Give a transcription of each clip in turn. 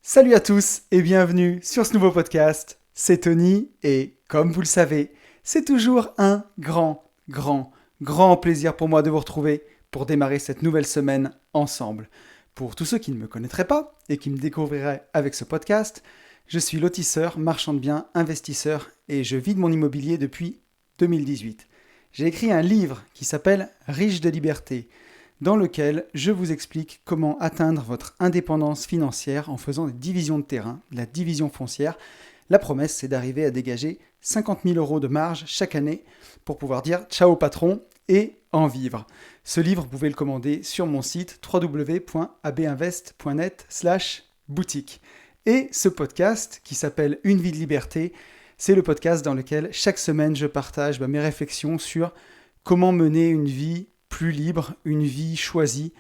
Salut à tous et bienvenue sur ce nouveau podcast. C'est Tony et comme vous le savez, c'est toujours un grand plaisir pour moi de vous retrouver pour démarrer cette nouvelle semaine ensemble. Pour tous ceux qui ne me connaîtraient pas et qui me découvriraient avec ce podcast, je suis lotisseur, marchand de biens, investisseur et je vis de mon immobilier depuis 2018. J'ai écrit un livre qui s'appelle Riche de liberté, dans lequel je vous explique comment atteindre votre indépendance financière en faisant des divisions de terrain, de la division foncière. La promesse, c'est d'arriver à dégager 50 000 euros de marge chaque année pour pouvoir dire ciao patron et en vivre. Ce livre, vous pouvez le commander sur mon site www.abinvest.net/boutique. Et ce podcast, qui s'appelle Une vie de liberté, c'est le podcast dans lequel chaque semaine je partage mes réflexions sur comment mener une vie plus libre, une vie choisie,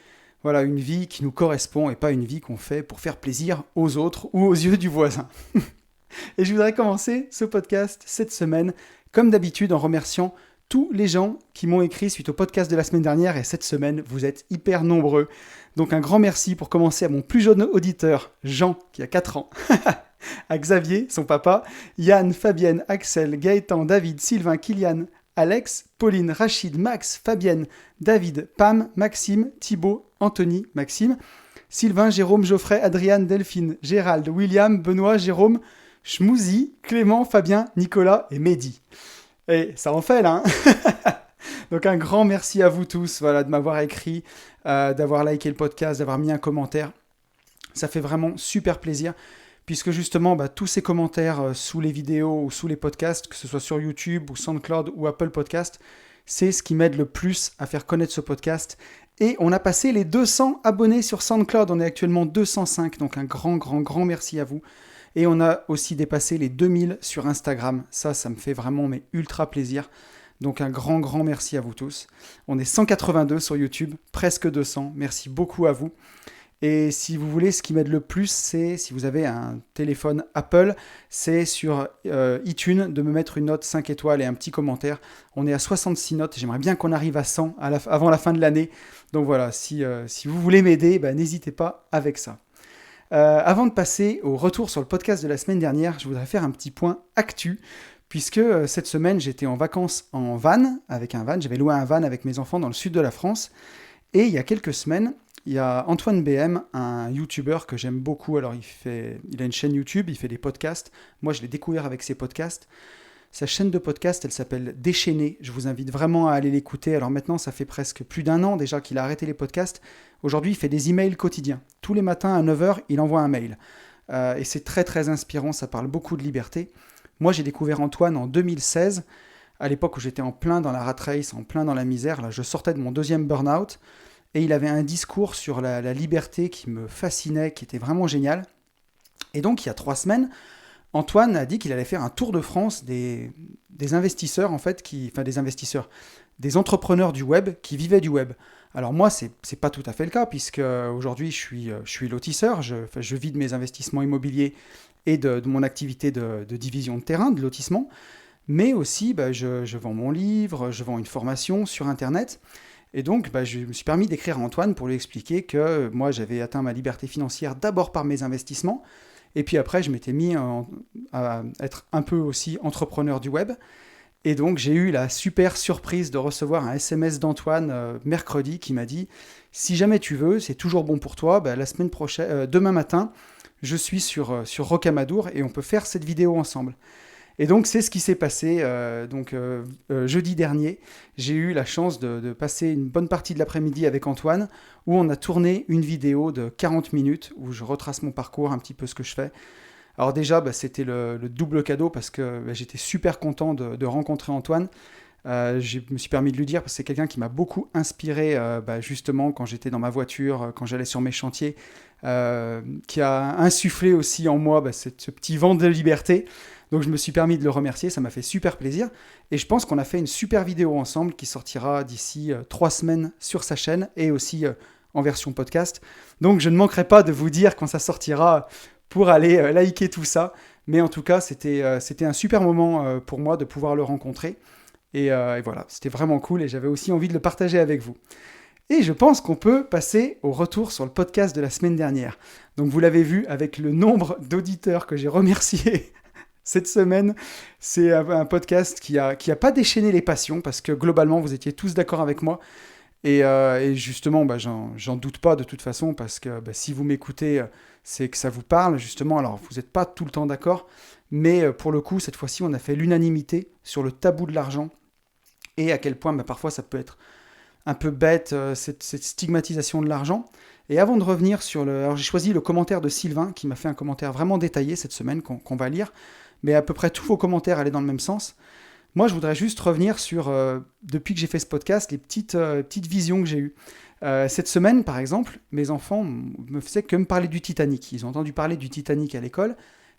voilà, une vie qui nous correspond et pas une vie qu'on fait pour faire plaisir aux autres ou aux yeux du voisin. Et je voudrais commencer ce podcast cette semaine, comme d'habitude, en remerciant tous les gens qui m'ont écrit suite au podcast de la semaine dernière, et cette semaine, vous êtes hyper nombreux. Donc un grand merci pour commencer à mon plus jeune auditeur, Jean, qui a 4 ans, à Xavier, son papa, Yann, Fabienne, Axel, Gaëtan, David, Sylvain, Kylian, Alex, Pauline, Rachid, Max, Fabienne, David, Pam, Maxime, Thibaut, Anthony, Maxime, Sylvain, Jérôme, Geoffrey, Adriane, Delphine, Gérald, William, Benoît, Jérôme, Schmouzi, Clément, Fabien, Nicolas et Mehdi. Et ça en fait là, hein. Donc un grand merci à vous tous de m'avoir écrit, d'avoir liké le podcast, d'avoir mis un commentaire. Ça fait vraiment super plaisir. Puisque justement, tous ces commentaires sous les vidéos ou sous les podcasts, que ce soit sur YouTube ou SoundCloud ou Apple Podcast, c'est ce qui m'aide le plus à faire connaître ce podcast. Et on a passé les 200 abonnés sur SoundCloud, on est actuellement 205, donc un grand merci à vous. Et on a aussi dépassé les 2000 sur Instagram, ça me fait vraiment ultra plaisir. Donc un grand merci à vous tous. On est 182 sur YouTube, presque 200, merci beaucoup à vous. Et si vous voulez, ce qui m'aide le plus, c'est si vous avez un téléphone Apple, c'est sur iTunes de me mettre une note 5 étoiles et un petit commentaire. On est à 66 notes, j'aimerais bien qu'on arrive à 100 avant la fin de l'année. Donc voilà, si vous voulez m'aider, n'hésitez pas avec ça. Avant de passer au retour sur le podcast de la semaine dernière, je voudrais faire un petit point actu, puisque cette semaine, j'étais en vacances en van, avec un van. J'avais loué un van avec mes enfants dans le sud de la France. Et il y a quelques semaines, il y a Antoine BM, un YouTuber que j'aime beaucoup. Alors, il a une chaîne YouTube, il fait des podcasts. Moi, je l'ai découvert avec ses podcasts. Sa chaîne de podcast, elle s'appelle Déchaîné. Je vous invite vraiment à aller l'écouter. Alors maintenant, ça fait presque plus d'un an déjà qu'il a arrêté les podcasts. Aujourd'hui, il fait des emails quotidiens. Tous les matins à 9 heures, il envoie un mail. Et c'est très inspirant, ça parle beaucoup de liberté. Moi, j'ai découvert Antoine en 2016, à l'époque où j'étais en plein dans la rat race, en plein dans la misère. Là, je sortais de mon deuxième burn-out. Et il avait un discours sur la liberté qui me fascinait, qui était vraiment génial. Et donc, il y a 3 semaines, Antoine a dit qu'il allait faire un tour de France des investisseurs, des entrepreneurs du web qui vivaient du web. Alors moi, c'est pas tout à fait le cas, puisque aujourd'hui, je suis lotisseur, je vis de mes investissements immobiliers et de mon activité de division de terrain, de lotissement. Mais aussi, je vends mon livre, je vends une formation sur Internet. Et donc, je me suis permis d'écrire à Antoine pour lui expliquer que moi, j'avais atteint ma liberté financière d'abord par mes investissements, et puis après, je m'étais mis à être un peu aussi entrepreneur du web. Et donc, j'ai eu la super surprise de recevoir un SMS d'Antoine mercredi qui m'a dit « Si jamais tu veux, c'est toujours bon pour toi, la semaine prochaine, demain matin, je suis sur Rocamadour et on peut faire cette vidéo ensemble. » Et donc, c'est ce qui s'est passé. Jeudi dernier, j'ai eu la chance de passer une bonne partie de l'après-midi avec Antoine, où on a tourné une vidéo de 40 minutes, où je retrace mon parcours, un petit peu ce que je fais. Alors déjà, c'était le double cadeau, parce que j'étais super content de rencontrer Antoine. Je me suis permis de lui dire, parce que c'est quelqu'un qui m'a beaucoup inspiré, justement, quand j'étais dans ma voiture, quand j'allais sur mes chantiers, qui a insufflé aussi en moi ce petit vent de liberté. Donc je me suis permis de le remercier, ça m'a fait super plaisir. Et je pense qu'on a fait une super vidéo ensemble qui sortira d'ici 3 semaines sur sa chaîne et aussi en version podcast. Donc je ne manquerai pas de vous dire quand ça sortira pour aller liker tout ça. Mais en tout cas, c'était un super moment pour moi de pouvoir le rencontrer. Et voilà, c'était vraiment cool et j'avais aussi envie de le partager avec vous. Et je pense qu'on peut passer au retour sur le podcast de la semaine dernière. Donc vous l'avez vu avec le nombre d'auditeurs que j'ai remerciés cette semaine. C'est un podcast qui a pas déchaîné les passions parce que globalement vous étiez tous d'accord avec moi. Et justement, j'en doute pas de toute façon parce que si vous m'écoutez, c'est que ça vous parle justement. Alors vous n'êtes pas tout le temps d'accord, mais pour le coup, cette fois-ci, on a fait l'unanimité sur le tabou de l'argent et à quel point parfois ça peut être un peu bête, cette stigmatisation de l'argent. Et avant de revenir sur le... Alors j'ai choisi le commentaire de Sylvain, qui m'a fait un commentaire vraiment détaillé cette semaine, qu'on va lire, mais à peu près tous vos commentaires allaient dans le même sens. Moi, je voudrais juste revenir sur, depuis que j'ai fait ce podcast, les petites visions que j'ai eues. Cette semaine, par exemple, mes enfants me faisaient que me parler du Titanic. Ils ont entendu parler du Titanic à l'école,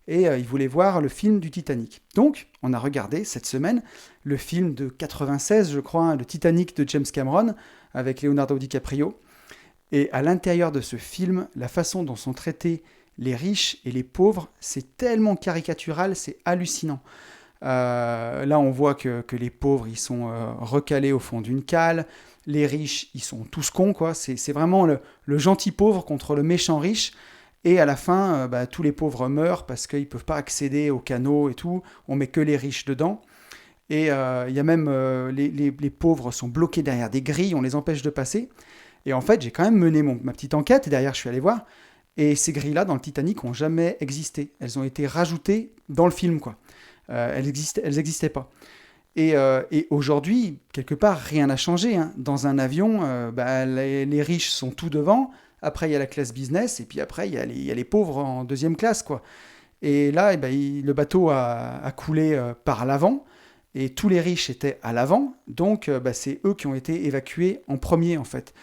et ils voulaient voir le film du Titanic. Donc, on a regardé cette semaine le film de 96, je crois, le Titanic de James Cameron, avec Leonardo DiCaprio. Et à l'intérieur de ce film, la façon dont sont traités les riches et les pauvres, c'est tellement caricatural, c'est hallucinant. Là, on voit que les pauvres, ils sont recalés au fond d'une cale. Les riches, ils sont tous cons, quoi. C'est vraiment le gentil pauvre contre le méchant riche. Et à la fin, tous les pauvres meurent parce qu'ils ne peuvent pas accéder aux canaux et tout. On met que les riches dedans. Et il y a même les pauvres sont bloqués derrière des grilles, on les empêche de passer. Et en fait, j'ai quand même mené ma petite enquête. Et derrière, je suis allé voir. Et ces grilles-là, dans le Titanic, n'ont jamais existé. Elles ont été rajoutées dans le film, quoi. Elles n'existaient pas. Et aujourd'hui, quelque part, rien n'a changé. Hein. Dans un avion, les riches sont tout devant. Après, il y a la classe business, et puis après, il y a les pauvres en deuxième classe, quoi. Et là, le bateau a coulé par l'avant, et tous les riches étaient à l'avant, donc c'est eux qui ont été évacués en premier, en fait.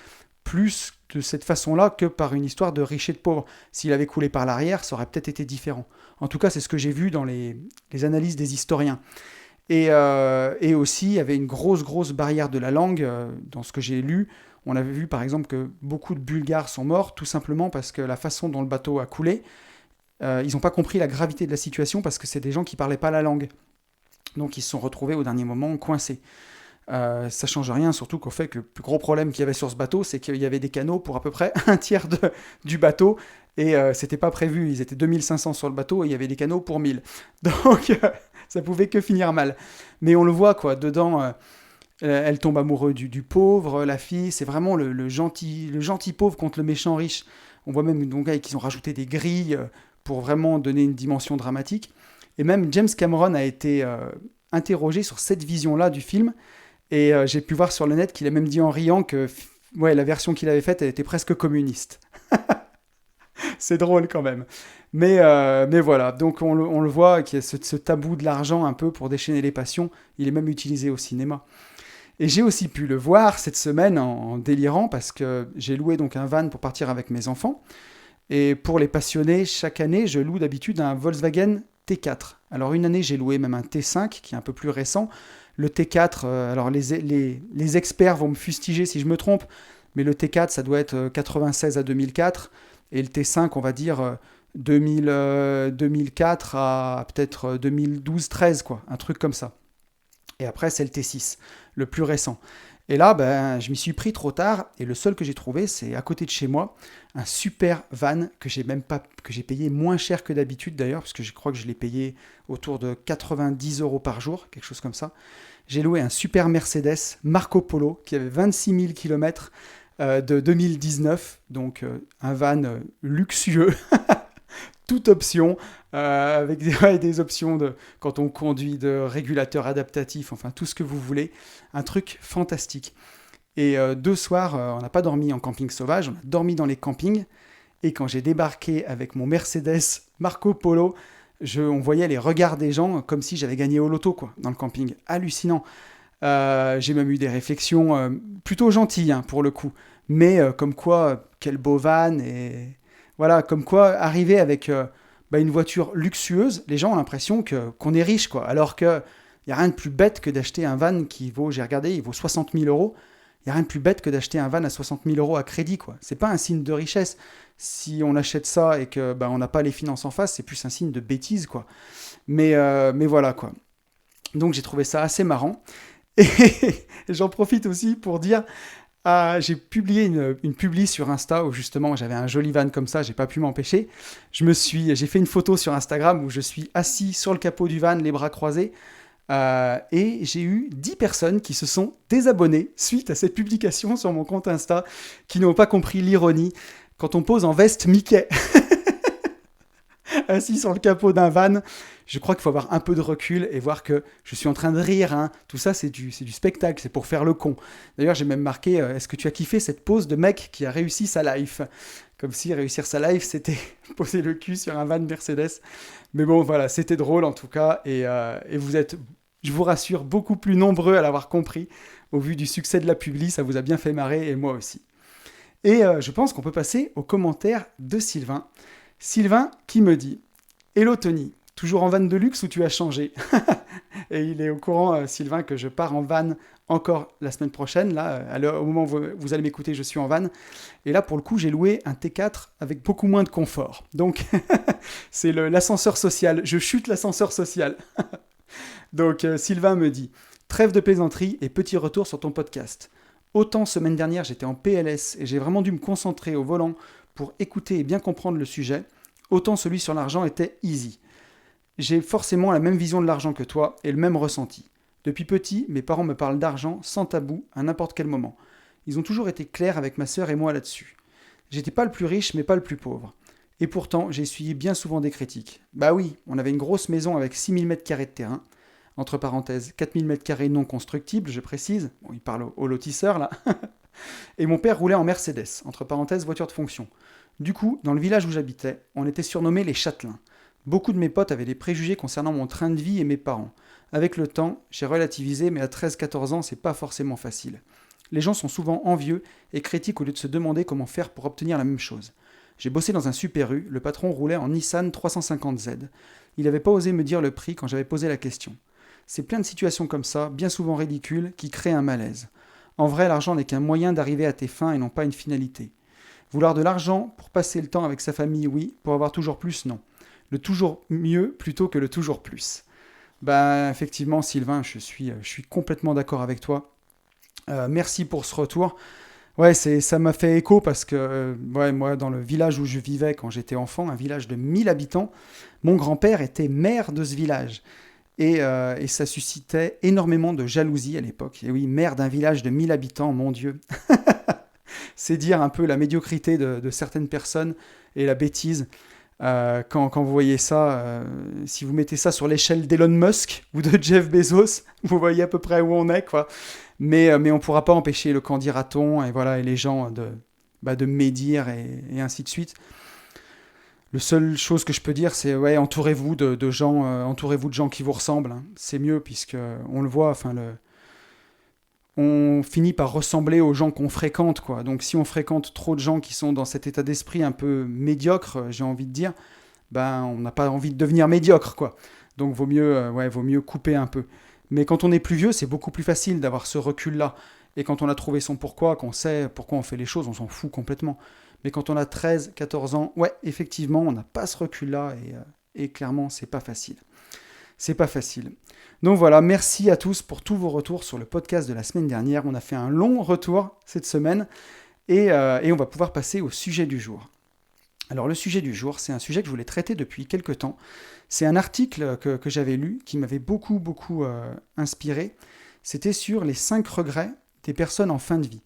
Plus de cette façon-là que par une histoire de riches et de pauvres. S'il avait coulé par l'arrière, ça aurait peut-être été différent. En tout cas, c'est ce que j'ai vu dans les analyses des historiens. Et aussi, il y avait une grosse barrière de la langue dans ce que j'ai lu. On avait vu par exemple que beaucoup de Bulgares sont morts tout simplement parce que la façon dont le bateau a coulé, ils n'ont pas compris la gravité de la situation parce que c'est des gens qui ne parlaient pas la langue. Donc ils se sont retrouvés au dernier moment coincés. Ça ne change rien, surtout qu'au fait que le plus gros problème qu'il y avait sur ce bateau, c'est qu'il y avait des canaux pour à peu près un tiers du bateau et c'était pas prévu. Ils étaient 2500 sur le bateau et il y avait des canaux pour 1000. Donc ça pouvait que finir mal. Mais on le voit, quoi, dedans... elle tombe amoureuse du pauvre, la fille, c'est vraiment le gentil pauvre contre le méchant riche. On voit même donc qu'ils ont rajouté des grilles pour vraiment donner une dimension dramatique. Et même James Cameron a été interrogé sur cette vision-là du film. Et j'ai pu voir sur le net qu'il a même dit en riant que la version qu'il avait faite, elle était presque communiste. C'est drôle quand même. Mais voilà, donc on le voit, qu'il y a ce tabou de l'argent un peu pour déchaîner les passions. Il est même utilisé au cinéma. Et j'ai aussi pu le voir cette semaine en délirant parce que j'ai loué donc un van pour partir avec mes enfants. Et pour les passionnés, chaque année, je loue d'habitude un Volkswagen T4. Alors une année, j'ai loué même un T5 qui est un peu plus récent. Le T4, alors les experts vont me fustiger si je me trompe, mais le T4, ça doit être 96 à 2004. Et le T5, on va dire 2004 à peut-être 2012-13, quoi, un truc comme ça. Et après, c'est le T6, le plus récent. Et là, je m'y suis pris trop tard, et le seul que j'ai trouvé, c'est à côté de chez moi, un super van que j'ai payé moins cher que d'habitude d'ailleurs, parce que je crois que je l'ai payé autour de 90 € par jour, quelque chose comme ça. J'ai loué un super Mercedes Marco Polo qui avait 26 000 km de 2019, donc un van luxueux. Toute option, avec des options quand on conduit, de régulateurs adaptatifs, enfin tout ce que vous voulez. Un truc fantastique. Et 2 soirs, on n'a pas dormi en camping sauvage, on a dormi dans les campings. Et quand j'ai débarqué avec mon Mercedes Marco Polo, on voyait les regards des gens comme si j'avais gagné au loto, quoi, dans le camping. Hallucinant. J'ai même eu des réflexions plutôt gentilles, hein, pour le coup. Mais comme quoi, quel beau van, et voilà, comme quoi, arriver avec une voiture luxueuse, les gens ont l'impression qu'on est riche, quoi. Alors qu'il n'y a rien de plus bête que d'acheter un van qui vaut, j'ai regardé, il vaut 60 000 €. Il n'y a rien de plus bête que d'acheter un van à 60 000 € à crédit, quoi. C'est pas un signe de richesse. Si on achète ça et que on n'a pas les finances en face, c'est plus un signe de bêtise, quoi. Mais voilà, quoi. Donc j'ai trouvé ça assez marrant. Et j'en profite aussi pour dire J'ai publié une publi sur Insta où justement j'avais un joli van comme ça, j'ai pas pu m'empêcher. J'ai fait une photo sur Instagram où je suis assis sur le capot du van, les bras croisés, et j'ai eu 10 personnes qui se sont désabonnées suite à cette publication sur mon compte Insta, qui n'ont pas compris l'ironie quand on pose en veste Mickey assis sur le capot d'un van. Je crois qu'il faut avoir un peu de recul et voir que je suis en train de rire. Hein. Tout ça, c'est du spectacle, c'est pour faire le con. D'ailleurs, j'ai même marqué est-ce que tu as kiffé cette pose de mec qui a réussi sa life? Comme si réussir sa life, c'était poser le cul sur un van Mercedes. Mais bon, voilà, c'était drôle en tout cas. Et vous êtes, je vous rassure, beaucoup plus nombreux à l'avoir compris. Au vu du succès de la publi, ça vous a bien fait marrer et moi aussi. Et je pense qu'on peut passer aux commentaires de Sylvain. Sylvain qui me dit « Hello Tony, toujours en van de luxe ou tu as changé ?» Et il est au courant, Sylvain, que je pars en van encore la semaine prochaine. Là, au moment où vous allez m'écouter, je suis en van. Et là, pour le coup, j'ai loué un T4 avec beaucoup moins de confort. Donc, c'est l'ascenseur social. Je chute l'ascenseur social. Donc, Sylvain me dit « Trêve de plaisanterie et petit retour sur ton podcast. Autant semaine dernière, j'étais en PLS et j'ai vraiment dû me concentrer au volant pour écouter et bien comprendre le sujet, autant celui sur l'argent était easy. J'ai forcément la même vision de l'argent que toi et le même ressenti. Depuis petit, mes parents me parlent d'argent sans tabou à n'importe quel moment. Ils ont toujours été clairs avec ma sœur et moi là-dessus. J'étais pas le plus riche mais pas le plus pauvre. Et pourtant, j'ai essuyé bien souvent des critiques. Bah oui, on avait une grosse maison avec 6000 m² de terrain, entre parenthèses 4000 m² non constructibles, je précise. Bon, il parle au lotisseur là. Et mon père roulait en Mercedes, entre parenthèses voiture de fonction. Du coup, dans le village où j'habitais, on était surnommés les châtelains. Beaucoup de mes potes avaient des préjugés concernant mon train de vie et mes parents. Avec le temps, j'ai relativisé, mais à 13-14 ans, c'est pas forcément facile. Les gens sont souvent envieux et critiquent au lieu de se demander comment faire pour obtenir la même chose. J'ai bossé dans un Super U, le patron roulait en Nissan 350Z. Il n'avait pas osé me dire le prix quand j'avais posé la question. C'est plein de situations comme ça, bien souvent ridicules, qui créent un malaise. En vrai, l'argent n'est qu'un moyen d'arriver à tes fins et non pas une finalité. Vouloir de l'argent pour passer le temps avec sa famille, oui. Pour avoir toujours plus, non. Le toujours mieux plutôt que le toujours plus. Effectivement, Sylvain, je suis complètement d'accord avec toi. Merci pour ce retour. Ouais, ça m'a fait écho parce que moi, dans le village où je vivais quand j'étais enfant, un village de 1000 habitants, mon grand-père était maire de ce village. Et ça suscitait énormément de jalousie à l'époque. Et oui, maire d'un village de 1000 habitants, mon Dieu. C'est dire un peu la médiocrité de certaines personnes et la bêtise. Quand vous voyez ça, si vous mettez ça sur l'échelle d'Elon Musk ou de Jeff Bezos, vous voyez à peu près où on est, quoi. Mais on ne pourra pas empêcher le candidaton et voilà, et les gens de médire et ainsi de suite. La seule chose que je peux dire, c'est entourez-vous de gens, entourez-vous de gens qui vous ressemblent. Hein. C'est mieux puisque on le voit. On finit par ressembler aux gens qu'on fréquente, quoi. Donc si on fréquente trop de gens qui sont dans cet état d'esprit un peu médiocre, j'ai envie de dire, on n'a pas envie de devenir médiocre, quoi. Donc vaut mieux couper un peu. Mais quand on est plus vieux, c'est beaucoup plus facile d'avoir ce recul-là. Et quand on a trouvé son pourquoi, qu'on sait pourquoi on fait les choses, on s'en fout complètement. Mais quand on a 13, 14 ans, effectivement, on n'a pas ce recul-là et clairement, c'est pas facile. C'est pas facile. Donc voilà, merci à tous pour tous vos retours sur le podcast de la semaine dernière. On a fait un long retour cette semaine et on va pouvoir passer au sujet du jour. Alors le sujet du jour, c'est un sujet que je voulais traiter depuis quelques temps. C'est un article que j'avais lu qui m'avait beaucoup inspiré. C'était sur les 5 regrets des personnes en fin de vie.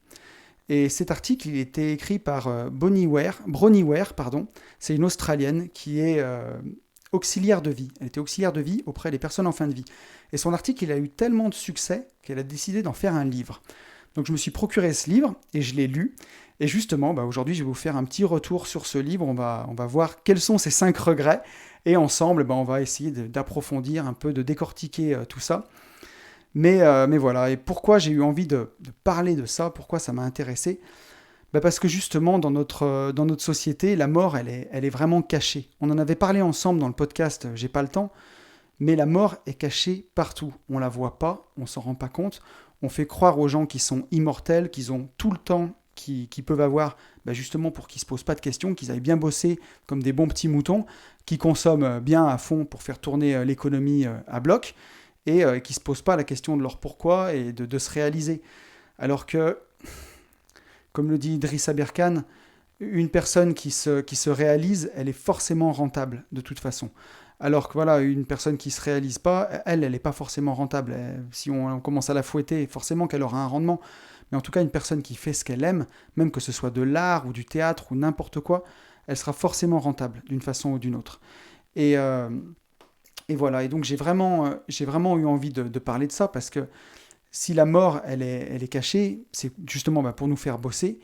Et cet article, il était écrit par Bronnie Ware. C'est une Australienne qui est auxiliaire de vie. Elle était auxiliaire de vie auprès des personnes en fin de vie. Et son article, il a eu tellement de succès qu'elle a décidé d'en faire un livre. Donc je me suis procuré ce livre et je l'ai lu. Et justement, aujourd'hui, je vais vous faire un petit retour sur ce livre. On va voir quels sont ces 5 regrets. Et ensemble, on va essayer d'approfondir un peu, de décortiquer tout ça. Mais voilà. Et pourquoi j'ai eu envie de parler de ça? Pourquoi ça m'a intéressé? Parce que justement, dans notre société, la mort, elle est vraiment cachée. On en avait parlé ensemble dans le podcast « J'ai pas le temps », mais la mort est cachée partout. On la voit pas, on s'en rend pas compte. On fait croire aux gens qui sont immortels, qu'ils ont tout le temps qu'ils peuvent avoir, justement pour qu'ils se posent pas de questions, qu'ils aillent bien bosser comme des bons petits moutons, qui consomment bien à fond pour faire tourner l'économie à bloc, et qui se posent pas la question de leur pourquoi et de se réaliser. Alors que comme le dit Idrissa Berkane, une personne qui se réalise, elle est forcément rentable de toute façon. Alors que voilà, une personne qui ne se réalise pas, elle n'est pas forcément rentable. Si on commence à la fouetter, forcément qu'elle aura un rendement. Mais en tout cas, une personne qui fait ce qu'elle aime, même que ce soit de l'art ou du théâtre ou n'importe quoi, elle sera forcément rentable d'une façon ou d'une autre. Et, euh, et voilà, et donc j'ai vraiment eu envie de parler de ça parce que si la mort, elle est cachée, c'est justement pour nous faire bosser.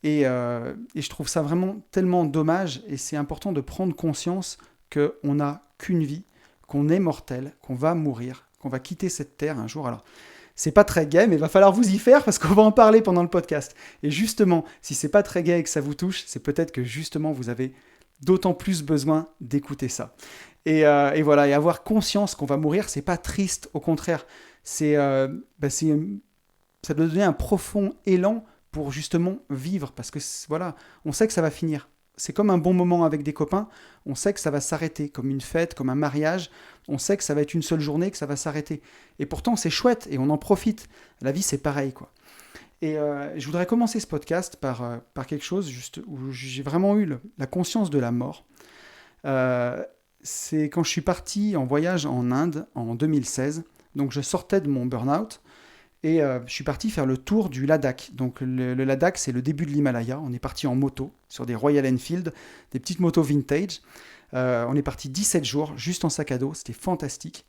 Et je trouve ça vraiment tellement dommage et c'est important de prendre conscience qu'on n'a qu'une vie, qu'on est mortel, qu'on va mourir, qu'on va quitter cette terre un jour. Alors, c'est pas très gai, mais il va falloir vous y faire parce qu'on va en parler pendant le podcast. Et justement, si c'est pas très gai et que ça vous touche, c'est peut-être que justement vous avez d'autant plus besoin d'écouter ça. Et voilà, et avoir conscience qu'on va mourir, c'est pas triste, au contraire, c'est ça doit donner un profond élan pour justement vivre, parce que voilà, on sait que ça va finir. C'est comme un bon moment avec des copains, on sait que ça va s'arrêter, comme une fête, comme un mariage, on sait que ça va être une seule journée, que ça va s'arrêter. Et pourtant, c'est chouette, et on en profite. La vie, c'est pareil, quoi. Je voudrais commencer ce podcast par quelque chose juste où j'ai vraiment eu la conscience de la mort. C'est quand je suis parti en voyage en Inde en 2016, donc je sortais de mon burn-out, et je suis parti faire le tour du Ladakh. Donc le Ladakh, c'est le début de l'Himalaya. On est parti en moto, sur des Royal Enfield, des petites motos vintage. On est parti 17 jours, juste en sac à dos. C'était fantastique.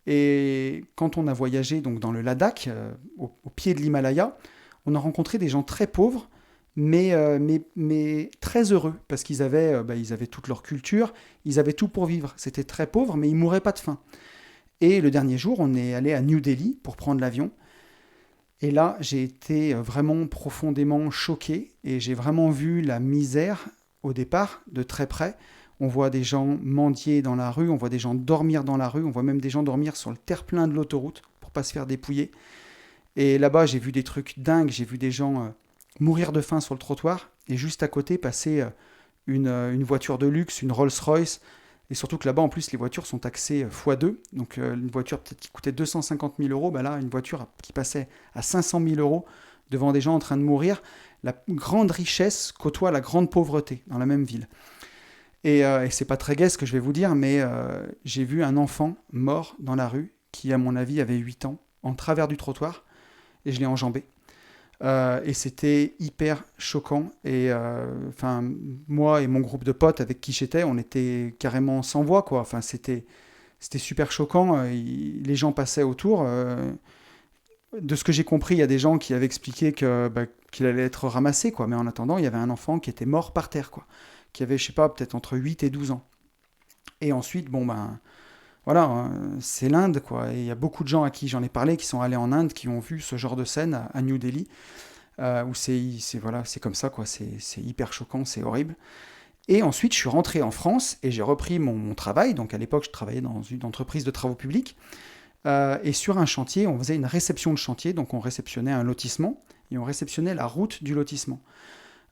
Et quand on a voyagé donc, dans le Ladakh, au pied de l'Himalaya, on a rencontré des gens très pauvres, mais très heureux, parce ils avaient toute leur culture, ils avaient tout pour vivre. C'était très pauvre, mais ils ne mouraient pas de faim. Et le dernier jour, on est allé à New Delhi pour prendre l'avion. Et là, j'ai été vraiment profondément choqué et j'ai vraiment vu la misère au départ de très près. On voit des gens mendier dans la rue, on voit des gens dormir dans la rue, on voit même des gens dormir sur le terre-plein de l'autoroute pour pas se faire dépouiller. Et là-bas, j'ai vu des trucs dingues, j'ai vu des gens mourir de faim sur le trottoir et juste à côté passer une voiture de luxe, une Rolls-Royce. Et surtout que là-bas, en plus, les voitures sont taxées x2. Donc, une voiture peut-être qui coûtait 250 000 euros, là, une voiture qui passait à 500 000 euros devant des gens en train de mourir. La grande richesse côtoie la grande pauvreté dans la même ville. Et c'est pas très gai ce que je vais vous dire, mais j'ai vu un enfant mort dans la rue qui, à mon avis, avait 8 ans, en travers du trottoir, et je l'ai enjambé. Et c'était hyper choquant. Et moi et mon groupe de potes avec qui j'étais, on était carrément sans voix, quoi. Enfin, c'était super choquant. Les gens passaient autour. De ce que j'ai compris, il y a des gens qui avaient expliqué qu'il allait être ramassé, quoi. Mais en attendant, il y avait un enfant qui était mort par terre, quoi. Qui avait, je sais pas, peut-être entre 8 et 12 ans. Et ensuite, voilà, c'est l'Inde, quoi. Et il y a beaucoup de gens à qui j'en ai parlé qui sont allés en Inde, qui ont vu ce genre de scène à New Delhi, où voilà, c'est comme ça, quoi. C'est hyper choquant, c'est horrible. Et ensuite, je suis rentré en France et j'ai repris mon travail. Donc à l'époque, je travaillais dans une entreprise de travaux publics. Et sur un chantier, on faisait une réception de chantier. Donc on réceptionnait un lotissement et on réceptionnait la route du lotissement.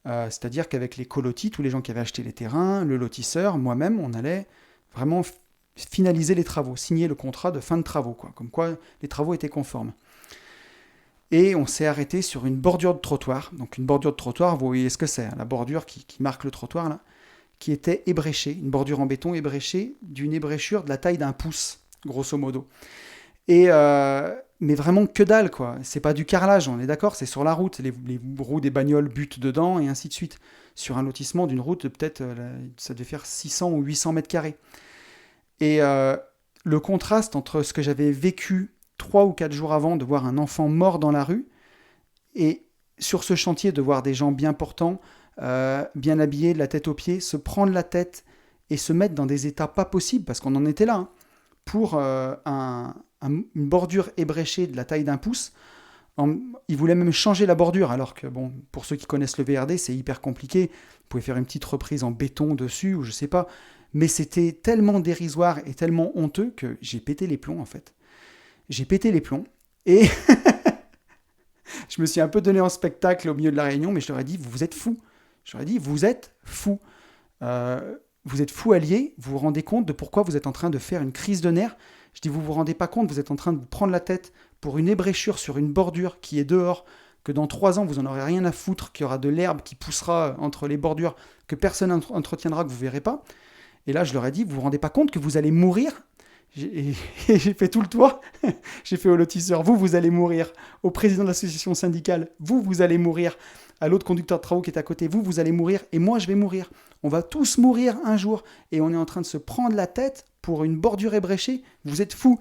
C'est-à-dire qu'avec les colotis, tous les gens qui avaient acheté les terrains, le lotisseur, moi-même, on allait vraiment finaliser les travaux, signer le contrat de fin de travaux, quoi, comme quoi les travaux étaient conformes. Et on s'est arrêté sur une bordure de trottoir. Donc une bordure de trottoir, vous voyez ce que c'est, hein, la bordure qui marque le trottoir, là, qui était ébréchée, une bordure en béton ébréchée, d'une ébréchure de la taille d'un pouce, grosso modo. Mais vraiment que dalle, quoi. C'est pas du carrelage, on est d'accord, c'est sur la route. Les roues des bagnoles butent dedans, et ainsi de suite. Sur un lotissement d'une route, peut-être, ça devait faire 600 ou 800 mètres carrés. Et le contraste entre ce que j'avais vécu 3 ou 4 jours avant, de voir un enfant mort dans la rue, et sur ce chantier, de voir des gens bien portants, bien habillés, de la tête aux pieds, se prendre la tête et se mettre dans des états pas possibles, parce qu'on en était là, hein, pour une bordure ébréchée de la taille d'un pouce. Ils voulaient même changer la bordure, alors que, bon, pour ceux qui connaissent le VRD, c'est hyper compliqué. Vous pouvez faire une petite reprise en béton dessus, ou je sais pas. Mais c'était tellement dérisoire et tellement honteux que j'ai pété les plombs, en fait. J'ai pété les plombs, et je me suis un peu donné en spectacle au milieu de la réunion, mais je leur ai dit, vous êtes fous. Je leur ai dit, vous êtes fous. Vous êtes fous alliés, vous vous rendez compte de pourquoi vous êtes en train de faire une crise de nerfs. Je dis, vous vous rendez pas compte, vous êtes en train de vous prendre la tête pour une ébréchure sur une bordure qui est dehors, que dans 3 ans, vous n'en aurez rien à foutre, qu'il y aura de l'herbe qui poussera entre les bordures, que personne entretiendra, que vous ne verrez pas. Et là, je leur ai dit, vous ne vous rendez pas compte que vous allez mourir ? Et j'ai fait tout le tour. J'ai fait au lotisseur, vous allez mourir. Au président de l'association syndicale, vous allez mourir. À l'autre conducteur de travaux qui est à côté, vous allez mourir. Et moi, je vais mourir. On va tous mourir un jour. Et on est en train de se prendre la tête pour une bordure ébréchée. Vous êtes fous.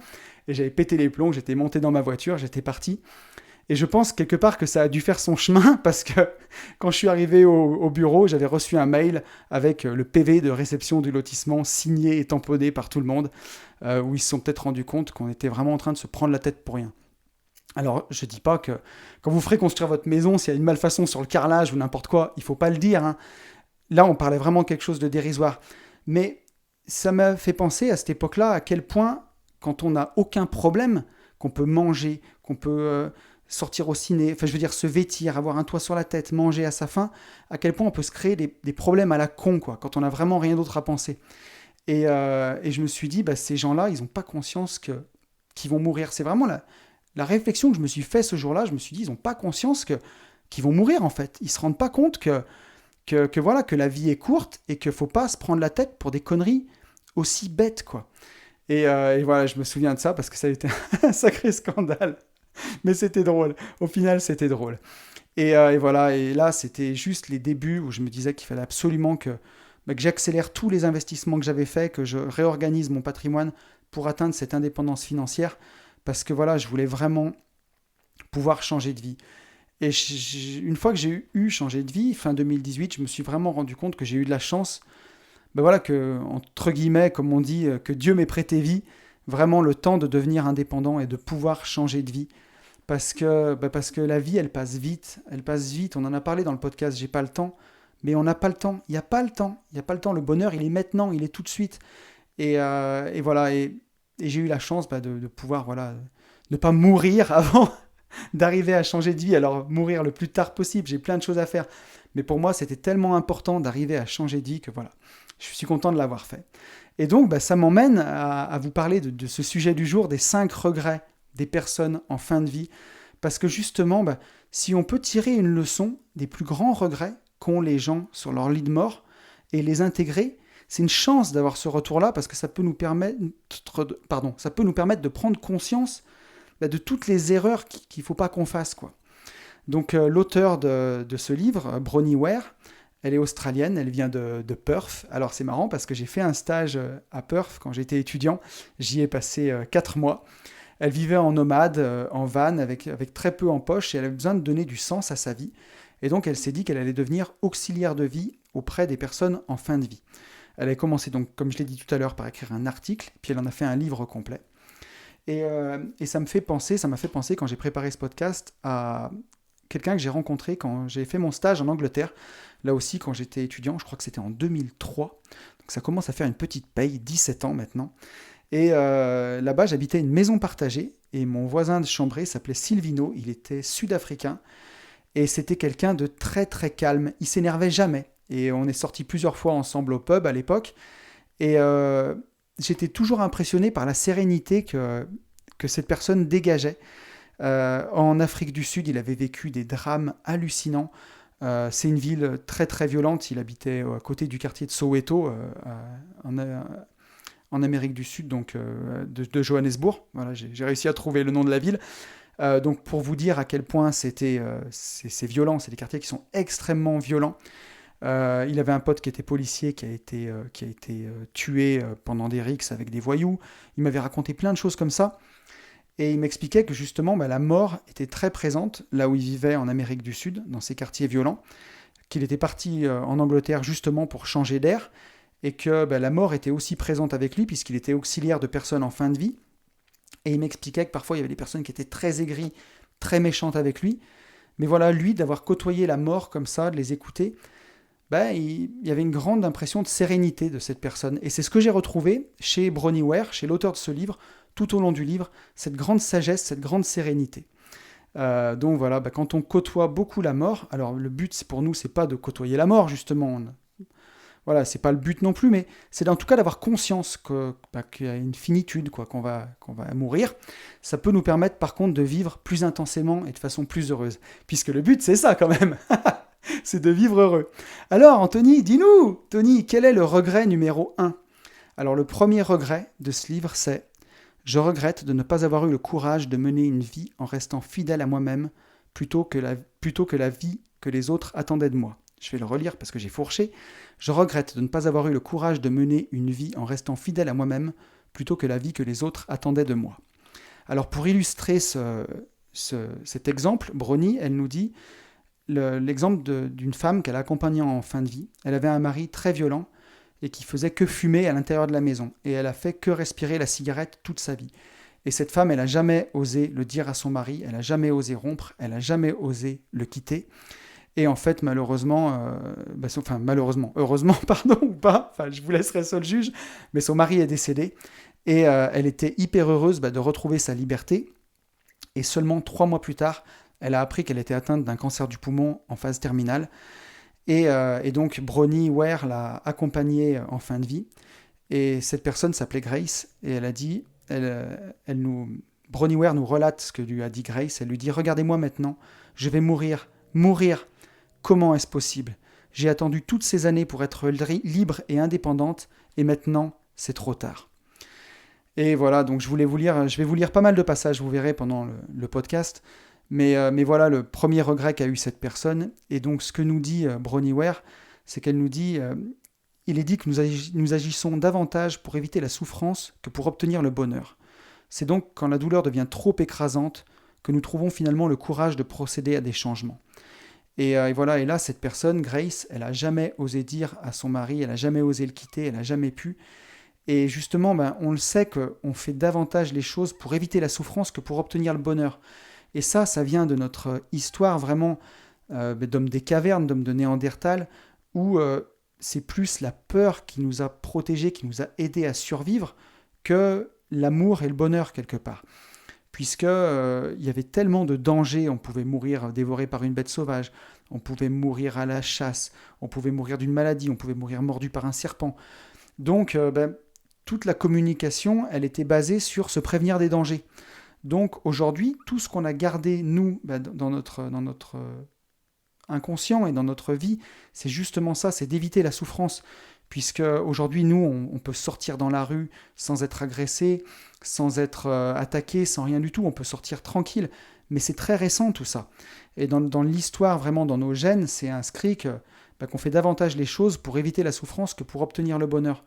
Et j'avais pété les plombs, j'étais monté dans ma voiture, j'étais parti. Et je pense quelque part que ça a dû faire son chemin parce que quand je suis arrivé au bureau, j'avais reçu un mail avec le PV de réception du lotissement signé et tamponné par tout le monde, où ils se sont peut-être rendus compte qu'on était vraiment en train de se prendre la tête pour rien. Alors, je ne dis pas que quand vous ferez construire votre maison, s'il y a une malfaçon sur le carrelage ou n'importe quoi, il ne faut pas le dire, hein. Là, on parlait vraiment de quelque chose de dérisoire. Mais ça m'a fait penser à cette époque-là à quel point, quand on n'a aucun problème, qu'on peut manger, qu'on peut sortir au ciné, enfin je veux dire se vêtir, avoir un toit sur la tête, manger à sa faim, à quel point on peut se créer des problèmes à la con, quoi, quand on n'a vraiment rien d'autre à penser. Et je me suis dit, ces gens-là, ils n'ont pas conscience qu'ils vont mourir. C'est vraiment la réflexion que je me suis fait ce jour-là. Je me suis dit, ils n'ont pas conscience qu'ils vont mourir, en fait. Ils ne se rendent pas compte que la vie est courte et qu'il ne faut pas se prendre la tête pour des conneries aussi bêtes, quoi. Et voilà, je me souviens de ça parce que ça a été un sacré scandale. Mais c'était drôle. Au final, c'était drôle. Et voilà, et là, c'était juste les débuts où je me disais qu'il fallait absolument que j'accélère tous les investissements que j'avais faits, que je réorganise mon patrimoine pour atteindre cette indépendance financière. Parce que voilà, je voulais vraiment pouvoir changer de vie. Et une fois que j'ai changé de vie, fin 2018, je me suis vraiment rendu compte que j'ai eu de la chance, que, entre guillemets, comme on dit, que Dieu m'ait prêté vie, vraiment le temps de devenir indépendant et de pouvoir changer de vie. Parce que la vie, elle passe vite. On en a parlé dans le podcast, j'ai pas le temps. Mais on n'a pas le temps. Il n'y a pas le temps. Le bonheur, il est maintenant, il est tout de suite. Et voilà. Et j'ai eu la chance de pouvoir ne pas mourir avant d'arriver à changer de vie. Alors, mourir le plus tard possible. J'ai plein de choses à faire. Mais pour moi, c'était tellement important d'arriver à changer de vie que voilà. Je suis content de l'avoir fait. Et donc, ça m'emmène à vous parler de ce sujet du jour, des 5 regrets des personnes en fin de vie. Parce que justement, si on peut tirer une leçon des plus grands regrets qu'ont les gens sur leur lit de mort et les intégrer, c'est une chance d'avoir ce retour-là parce que ça peut nous permettre de prendre conscience de toutes les erreurs qu'il ne faut pas qu'on fasse, quoi. Donc, l'auteur de ce livre, Bronnie Ware, elle est australienne, elle vient de Perth. Alors c'est marrant parce que j'ai fait un stage à Perth quand j'étais étudiant. J'y ai passé 4 mois. Elle vivait en nomade, en van, avec très peu en poche et elle avait besoin de donner du sens à sa vie. Et donc elle s'est dit qu'elle allait devenir auxiliaire de vie auprès des personnes en fin de vie. Elle a commencé donc, comme je l'ai dit tout à l'heure, par écrire un article, puis elle en a fait un livre complet. Et ça m'a fait penser quand j'ai préparé ce podcast à quelqu'un que j'ai rencontré quand j'ai fait mon stage en Angleterre, là aussi quand j'étais étudiant, je crois que c'était en 2003, donc ça commence à faire une petite paye, 17 ans maintenant, et là-bas j'habitais une maison partagée, et mon voisin de chambrée s'appelait Silvino, il était sud-africain, et c'était quelqu'un de très très calme, il s'énervait jamais, et on est sortis plusieurs fois ensemble au pub à l'époque, et j'étais toujours impressionné par la sérénité que cette personne dégageait. En Afrique du Sud, il avait vécu des drames hallucinants. C'est une ville très très violente. Il habitait à côté du quartier de Soweto, en Amérique du Sud, donc de Johannesburg. Voilà, j'ai réussi à trouver le nom de la ville. Donc pour vous dire à quel point c'est violent, c'est des quartiers qui sont extrêmement violents. Il avait un pote qui était policier, qui a été tué pendant des rixes avec des voyous. Il m'avait raconté plein de choses comme ça. Et il m'expliquait que justement, la mort était très présente là où il vivait en Amérique du Sud, dans ces quartiers violents, qu'il était parti en Angleterre justement pour changer d'air, et que la mort était aussi présente avec lui, puisqu'il était auxiliaire de personnes en fin de vie. Et il m'expliquait que parfois, il y avait des personnes qui étaient très aigries, très méchantes avec lui. Mais voilà, lui, d'avoir côtoyé la mort comme ça, de les écouter, il y avait une grande impression de sérénité de cette personne. Et c'est ce que j'ai retrouvé chez Bronnie Ware, chez l'auteur de ce livre, tout au long du livre, cette grande sagesse, cette grande sérénité. Donc voilà, quand on côtoie beaucoup la mort, alors le but pour nous, c'est pas de côtoyer la mort, justement. Voilà, c'est pas le but non plus, mais c'est en tout cas d'avoir conscience qu'il y a une finitude, quoi, qu'on va mourir. Ça peut nous permettre par contre de vivre plus intensément et de façon plus heureuse. Puisque le but, c'est ça quand même. C'est de vivre heureux. Alors, Anthony, dis-nous, Tony, quel est le regret numéro 1? Alors, le premier regret de ce livre, c'est: je regrette de ne pas avoir eu le courage de mener une vie en restant fidèle à moi-même plutôt que la vie que les autres attendaient de moi. Je vais le relire parce que j'ai fourché. Je regrette de ne pas avoir eu le courage de mener une vie en restant fidèle à moi-même plutôt que la vie que les autres attendaient de moi. Alors pour illustrer cet exemple, Brony, elle nous dit l'exemple d'une femme qu'elle accompagnait en fin de vie. Elle avait un mari très violent et qui faisait que fumer à l'intérieur de la maison. Et elle a fait que respirer la cigarette toute sa vie. Et cette femme, elle n'a jamais osé le dire à son mari, elle n'a jamais osé rompre, elle n'a jamais osé le quitter. Et en fait, malheureusement, heureusement, pardon, ou pas, je vous laisserai seul juge, mais son mari est décédé. Et elle était hyper heureuse de retrouver sa liberté. Et seulement 3 mois plus tard, elle a appris qu'elle était atteinte d'un cancer du poumon en phase terminale. Et donc, Bronnie Ware l'a accompagnée en fin de vie. Et cette personne s'appelait Grace. Et elle a dit, Bronnie Ware nous relate ce que lui a dit Grace. Elle lui dit: regardez-moi maintenant, je vais mourir. Comment est-ce possible? J'ai attendu toutes ces années pour être libre et indépendante, et maintenant, c'est trop tard. Et voilà, donc je vais vous lire pas mal de passages, vous verrez pendant le podcast. Mais voilà le premier regret qu'a eu cette personne. Et donc ce que nous dit Bronnie Ware, c'est qu'elle nous dit il est dit que nous agissons davantage pour éviter la souffrance que pour obtenir le bonheur. C'est donc quand la douleur devient trop écrasante que nous trouvons finalement le courage de procéder à des changements. Et voilà, et là, cette personne, Grace, elle n'a jamais osé dire à son mari, elle n'a jamais osé le quitter, elle n'a jamais pu. Et justement, on le sait qu'on fait davantage les choses pour éviter la souffrance que pour obtenir le bonheur. Et ça vient de notre histoire vraiment d'hommes des cavernes, d'hommes de Néandertal, où c'est plus la peur qui nous a protégés, qui nous a aidés à survivre, que l'amour et le bonheur quelque part. Puisque il y avait tellement de dangers, on pouvait mourir dévoré par une bête sauvage, on pouvait mourir à la chasse, on pouvait mourir d'une maladie, on pouvait mourir mordu par un serpent. Donc toute la communication, elle était basée sur se prévenir des dangers. Donc aujourd'hui, tout ce qu'on a gardé, nous, dans notre inconscient et dans notre vie, c'est justement ça, c'est d'éviter la souffrance. Puisque aujourd'hui, nous, on peut sortir dans la rue sans être agressé, sans être attaqué, sans rien du tout, on peut sortir tranquille. Mais c'est très récent tout ça. Et dans l'histoire, vraiment dans nos gènes, c'est inscrit qu'on fait davantage les choses pour éviter la souffrance que pour obtenir le bonheur.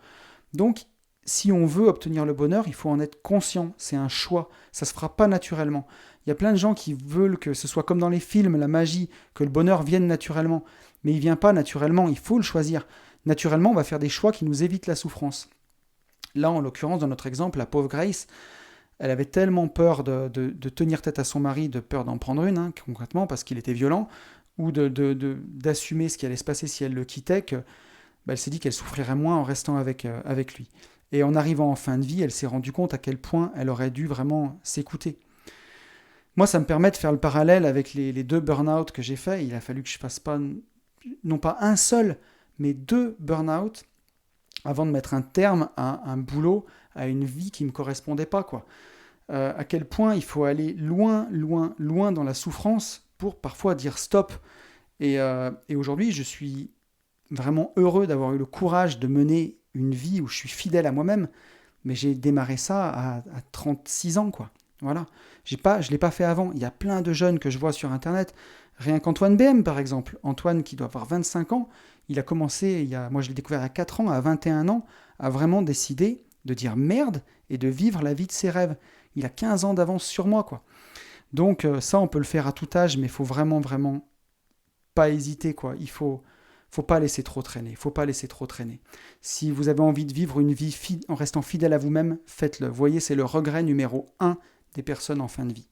Donc, si on veut obtenir le bonheur, il faut en être conscient, c'est un choix, ça ne se fera pas naturellement. Il y a plein de gens qui veulent que ce soit comme dans les films, la magie, que le bonheur vienne naturellement. Mais il ne vient pas naturellement, il faut le choisir. Naturellement, on va faire des choix qui nous évitent la souffrance. Là, en l'occurrence, dans notre exemple, la pauvre Grace, elle avait tellement peur de tenir tête à son mari, de peur d'en prendre une, concrètement, parce qu'il était violent, ou d'assumer ce qui allait se passer si elle le quittait, elle s'est dit qu'elle souffrirait moins en restant avec lui. Et en arrivant en fin de vie, elle s'est rendue compte à quel point elle aurait dû vraiment s'écouter. Moi, ça me permet de faire le parallèle avec les 2 burn-out que j'ai faits. Il a fallu que je fasse pas, non pas un seul, mais 2 burn-out avant de mettre un terme à un boulot, à une vie qui ne me correspondait pas, quoi. À quel point il faut aller loin, loin, loin dans la souffrance pour parfois dire stop. Et aujourd'hui, je suis vraiment heureux d'avoir eu le courage de mener une vie où je suis fidèle à moi-même, mais j'ai démarré ça à 36 ans, quoi. Voilà. Je ne l'ai pas fait avant. Il y a plein de jeunes que je vois sur Internet, rien qu'Antoine BM, par exemple. Antoine, qui doit avoir 25 ans, il a commencé, moi je l'ai découvert à 4 ans, à 21 ans, à vraiment décider de dire merde et de vivre la vie de ses rêves. Il a 15 ans d'avance sur moi, quoi. Donc ça, on peut le faire à tout âge, mais il faut vraiment, vraiment pas hésiter, quoi. Il faut pas laisser trop traîner. Si vous avez envie de vivre une vie en restant fidèle à vous-même, faites-le. Vous voyez, c'est le regret numéro 1 des personnes en fin de vie.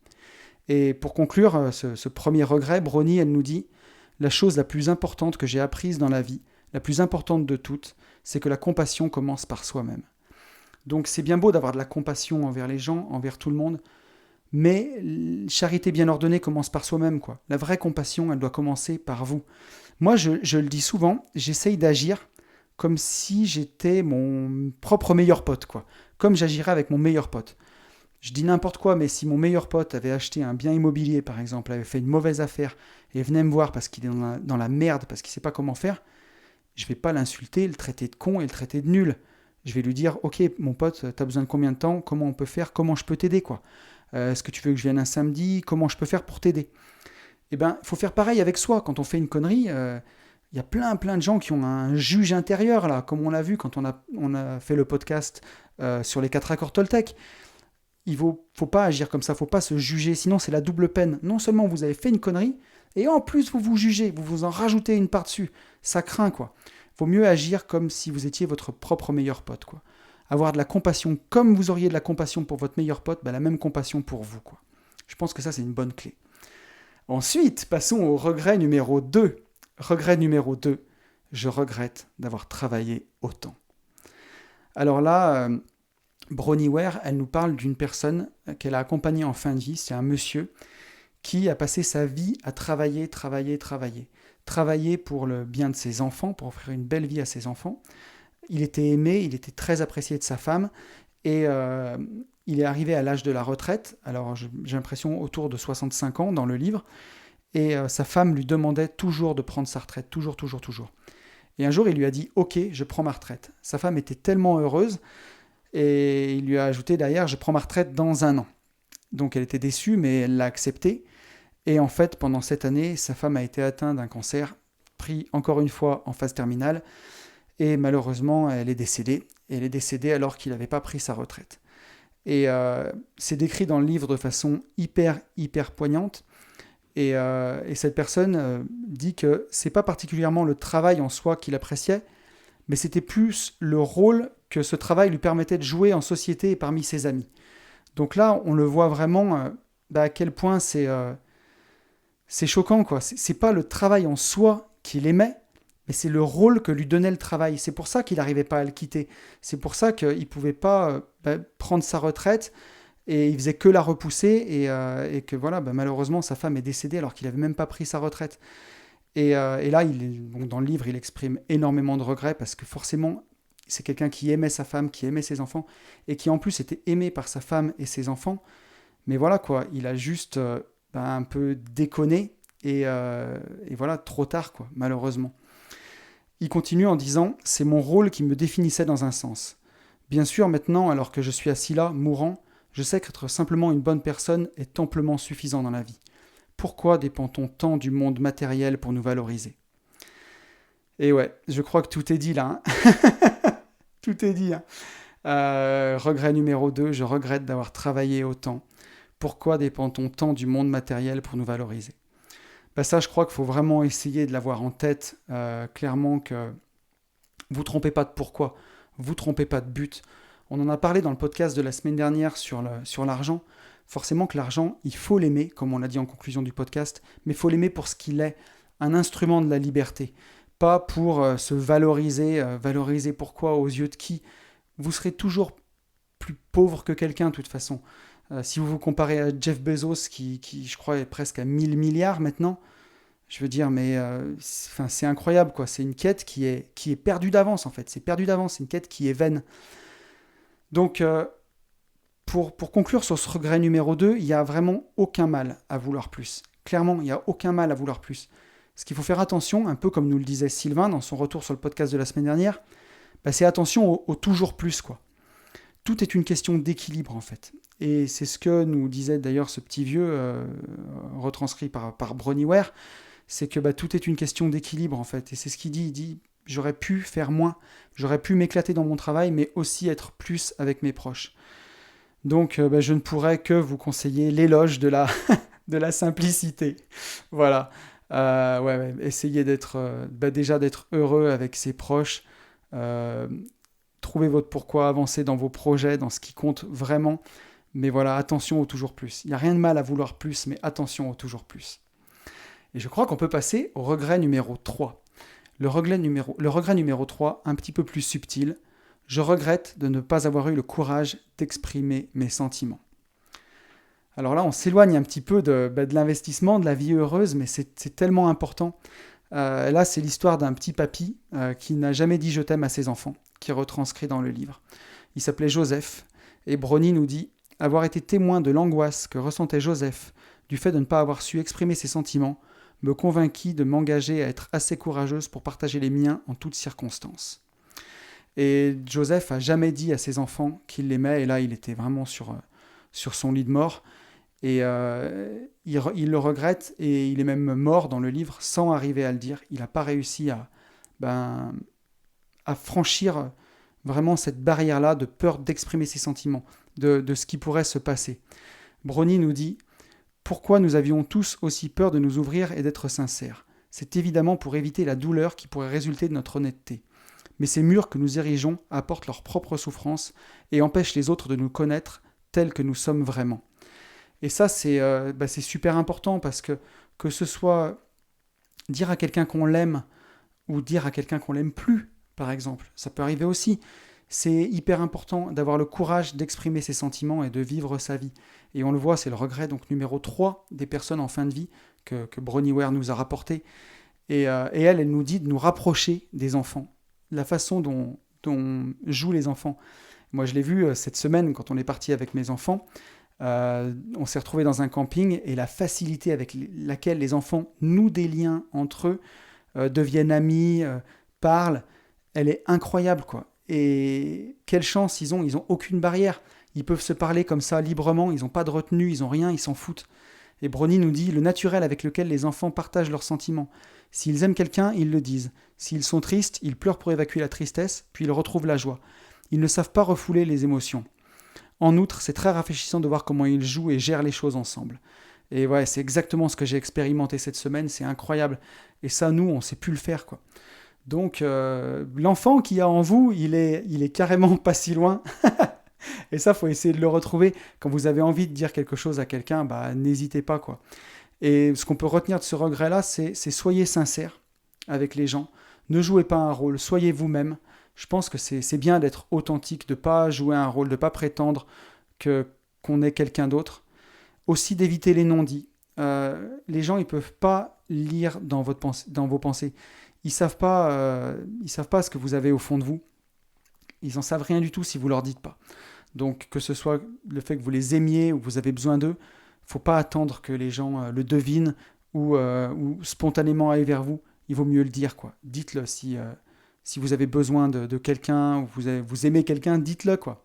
Et pour conclure ce premier regret, Bronnie, elle nous dit: la chose la plus importante que j'ai apprise dans la vie, la plus importante de toutes, c'est que la compassion commence par soi-même. Donc c'est bien beau d'avoir de la compassion envers les gens, envers tout le monde, mais charité bien ordonnée commence par soi-même, quoi. La vraie compassion, elle doit commencer par vous. Moi, je le dis souvent, j'essaye d'agir comme si j'étais mon propre meilleur pote, quoi. Comme j'agirais avec mon meilleur pote. Je dis n'importe quoi, mais si mon meilleur pote avait acheté un bien immobilier, par exemple, avait fait une mauvaise affaire et venait me voir parce qu'il est dans la merde, parce qu'il ne sait pas comment faire, je ne vais pas l'insulter, le traiter de con et le traiter de nul. Je vais lui dire, ok, mon pote, tu as besoin de combien de temps? Comment on peut faire? Comment je peux t'aider, quoi? Est-ce que tu veux que je vienne un samedi? Comment je peux faire pour t'aider? Eh bien, il faut faire pareil avec soi. Quand on fait une connerie, il y a plein de gens qui ont un juge intérieur, là, comme on l'a vu quand on a fait le podcast sur les 4 accords Toltec. Il ne faut pas agir comme ça, il ne faut pas se juger, sinon c'est la double peine. Non seulement vous avez fait une connerie, et en plus vous vous jugez, vous vous en rajoutez une par-dessus. Ça craint, quoi. Il vaut mieux agir comme si vous étiez votre propre meilleur pote, quoi. Avoir de la compassion, comme vous auriez de la compassion pour votre meilleur pote, la même compassion pour vous, quoi. Je pense que ça, c'est une bonne clé. Ensuite, passons au regret numéro 2. Regret numéro 2, je regrette d'avoir travaillé autant. Alors là, Bronnie Ware, elle nous parle d'une personne qu'elle a accompagnée en fin de vie, c'est un monsieur qui a passé sa vie à travailler. Travailler pour le bien de ses enfants, pour offrir une belle vie à ses enfants. Il était aimé, il était très apprécié de sa femme, et il est arrivé à l'âge de la retraite, alors j'ai l'impression autour de 65 ans dans le livre, et sa femme lui demandait toujours de prendre sa retraite, toujours. Et un jour, il lui a dit « Ok, je prends ma retraite ». Sa femme était tellement heureuse, et il lui a ajouté derrière « Je prends ma retraite dans 1 an ». Donc elle était déçue, mais elle l'a accepté. Et en fait, pendant cette année, sa femme a été atteinte d'un cancer, pris encore une fois en phase terminale, et malheureusement, elle est décédée. Et elle est décédée alors qu'il n'avait pas pris sa retraite. Et c'est décrit dans le livre de façon hyper poignante. Et cette personne dit que c'est pas particulièrement le travail en soi qu'il appréciait, mais c'était plus le rôle que ce travail lui permettait de jouer en société et parmi ses amis. Donc là, on le voit vraiment à quel point c'est choquant, quoi. C'est pas le travail en soi qu'il aimait, mais c'est le rôle que lui donnait le travail. C'est pour ça qu'il n'arrivait pas à le quitter. C'est pour ça qu'il ne pouvait pas prendre sa retraite et il faisait que la repousser et que voilà, malheureusement sa femme est décédée alors qu'il n'avait même pas pris sa retraite. Et là, dans le livre, il exprime énormément de regrets parce que forcément, c'est quelqu'un qui aimait sa femme, qui aimait ses enfants et qui en plus était aimé par sa femme et ses enfants. Mais voilà quoi, il a juste un peu déconné et voilà, trop tard quoi, malheureusement. Il continue en disant « C'est mon rôle qui me définissait dans un sens. Bien sûr, maintenant, alors que je suis assis là, mourant, je sais qu'être simplement une bonne personne est amplement suffisant dans la vie. Pourquoi dépend-on tant du monde matériel pour nous valoriser ?» Et ouais, je crois que tout est dit là. Tout est dit. Regret numéro 2, je regrette d'avoir travaillé autant. Pourquoi dépend-on tant du monde matériel pour nous valoriser ? Ça, je crois qu'il faut vraiment essayer de l'avoir en tête, clairement, que vous ne trompez pas de pourquoi, vous ne trompez pas de but. On en a parlé dans le podcast de la semaine dernière sur l'argent. Forcément que l'argent, il faut l'aimer, comme on l'a dit en conclusion du podcast, mais il faut l'aimer pour ce qu'il est, un instrument de la liberté, pas pour se valoriser. Valoriser pourquoi, aux yeux de qui ? Vous serez toujours plus pauvre que quelqu'un, de toute façon. Si vous vous comparez à Jeff Bezos, qui je crois, est presque à 1000 milliards maintenant, je veux dire, mais c'est incroyable, quoi. C'est une quête qui est perdue d'avance, en fait. C'est perdu d'avance, c'est une quête qui est vaine. Donc, pour conclure sur ce regret numéro 2, il n'y a vraiment aucun mal à vouloir plus. Clairement, il n'y a aucun mal à vouloir plus. Ce qu'il faut faire attention, un peu comme nous le disait Sylvain dans son retour sur le podcast de la semaine dernière, c'est attention au toujours plus, quoi. Tout est une question d'équilibre, en fait. Et c'est ce que nous disait d'ailleurs ce petit vieux, retranscrit par Bronnie Ware, c'est que tout est une question d'équilibre, en fait. Et c'est ce qu'il dit. Il dit, j'aurais pu faire moins, j'aurais pu m'éclater dans mon travail, mais aussi être plus avec mes proches. Donc, je ne pourrais que vous conseiller l'éloge de la, de la simplicité. Voilà. Essayez d'être, déjà d'être heureux avec ses proches. Trouvez votre pourquoi, avancez dans vos projets, dans ce qui compte vraiment. Mais voilà, attention au toujours plus. Il n'y a rien de mal à vouloir plus, mais attention au toujours plus. Et je crois qu'on peut passer au regret numéro 3. Le regret numéro 3, un petit peu plus subtil. Je regrette de ne pas avoir eu le courage d'exprimer mes sentiments. Alors là, on s'éloigne un petit peu de l'investissement, de la vie heureuse, mais c'est tellement important. Là, c'est l'histoire d'un petit papy qui n'a jamais dit « je t'aime » à ses enfants, qui est retranscrit dans le livre. Il s'appelait Joseph, et Brony nous dit « Avoir été témoin de l'angoisse que ressentait Joseph du fait de ne pas avoir su exprimer ses sentiments me convainquit de m'engager à être assez courageuse pour partager les miens en toutes circonstances. » Et Joseph a jamais dit à ses enfants qu'il l'aimait, et là, il était vraiment sur son lit de mort. Et il le regrette, et il est même mort dans le livre sans arriver à le dire. Il n'a pas réussi à franchir vraiment cette barrière-là de peur d'exprimer ses sentiments, de ce qui pourrait se passer. Brony nous dit « Pourquoi nous avions tous aussi peur de nous ouvrir et d'être sincères ? C'est évidemment pour éviter la douleur qui pourrait résulter de notre honnêteté. Mais ces murs que nous érigeons apportent leur propre souffrance et empêchent les autres de nous connaître tels que nous sommes vraiment. » Et ça, c'est super important parce que ce soit dire à quelqu'un qu'on l'aime ou dire à quelqu'un qu'on l'aime plus, par exemple, ça peut arriver aussi. C'est hyper important d'avoir le courage d'exprimer ses sentiments et de vivre sa vie. Et on le voit, c'est le regret donc numéro 3 des personnes en fin de vie que Bronnie Ware nous a rapporté. Et elle nous dit de nous rapprocher des enfants. La façon dont jouent les enfants. Moi, je l'ai vu cette semaine quand on est parti avec mes enfants. On s'est retrouvés dans un camping et la facilité avec laquelle les enfants nouent des liens entre eux, deviennent amis, parlent, elle est incroyable, quoi. Et quelle chance ils ont aucune barrière. Ils peuvent se parler comme ça librement, ils n'ont pas de retenue, ils n'ont rien, ils s'en foutent. Et Brony nous dit le naturel avec lequel les enfants partagent leurs sentiments. S'ils aiment quelqu'un, ils le disent. S'ils sont tristes, ils pleurent pour évacuer la tristesse, puis ils retrouvent la joie. Ils ne savent pas refouler les émotions. En outre, c'est très rafraîchissant de voir comment ils jouent et gèrent les choses ensemble. Et ouais, c'est exactement ce que j'ai expérimenté cette semaine, c'est incroyable. Et ça, nous, on ne sait plus le faire, quoi. Donc, l'enfant qu'il y a en vous, il est carrément pas si loin. Et ça, faut essayer de le retrouver. Quand vous avez envie de dire quelque chose à quelqu'un, n'hésitez pas, quoi. Et ce qu'on peut retenir de ce regret-là, c'est soyez sincères avec les gens. Ne jouez pas un rôle, soyez vous-même. Je pense que c'est bien d'être authentique, de ne pas jouer un rôle, de ne pas prétendre qu'on est quelqu'un d'autre. Aussi d'éviter les non-dits. Les gens, ils ne peuvent pas lire dans vos pensées. Ils savent pas ce que vous avez au fond de vous. Ils n'en savent rien du tout si vous ne leur dites pas. Donc, que ce soit le fait que vous les aimiez ou que vous avez besoin d'eux, il ne faut pas attendre que les gens le devinent ou spontanément aillent vers vous. Il vaut mieux le dire, quoi. Dites-le si vous avez besoin de quelqu'un ou vous aimez quelqu'un, dites-le, quoi.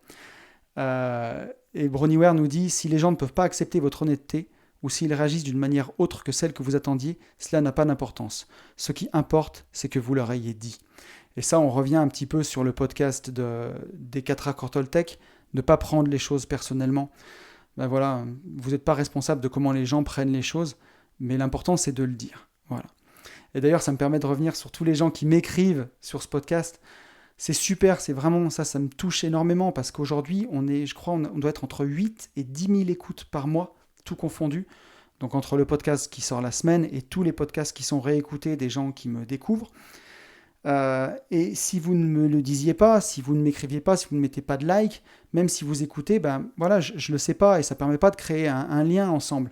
Et Bronnie Ware nous dit si les gens ne peuvent pas accepter votre honnêteté ou s'ils réagissent d'une manière autre que celle que vous attendiez, cela n'a pas d'importance. Ce qui importe, c'est que vous leur ayez dit. Et ça, on revient un petit peu sur le podcast des 4 accords Toltec, ne pas prendre les choses personnellement. Voilà, vous n'êtes pas responsable de comment les gens prennent les choses, mais l'important, c'est de le dire. Voilà. Et d'ailleurs, ça me permet de revenir sur tous les gens qui m'écrivent sur ce podcast. C'est super, c'est vraiment ça me touche énormément parce qu'aujourd'hui, on doit être entre 8 et 10 000 écoutes par mois, tout confondu. Donc entre le podcast qui sort la semaine et tous les podcasts qui sont réécoutés des gens qui me découvrent. Et si vous ne me le disiez pas, si vous ne m'écriviez pas, si vous ne mettez pas de like, même si vous écoutez, voilà, je ne le sais pas et ça ne permet pas de créer un lien ensemble.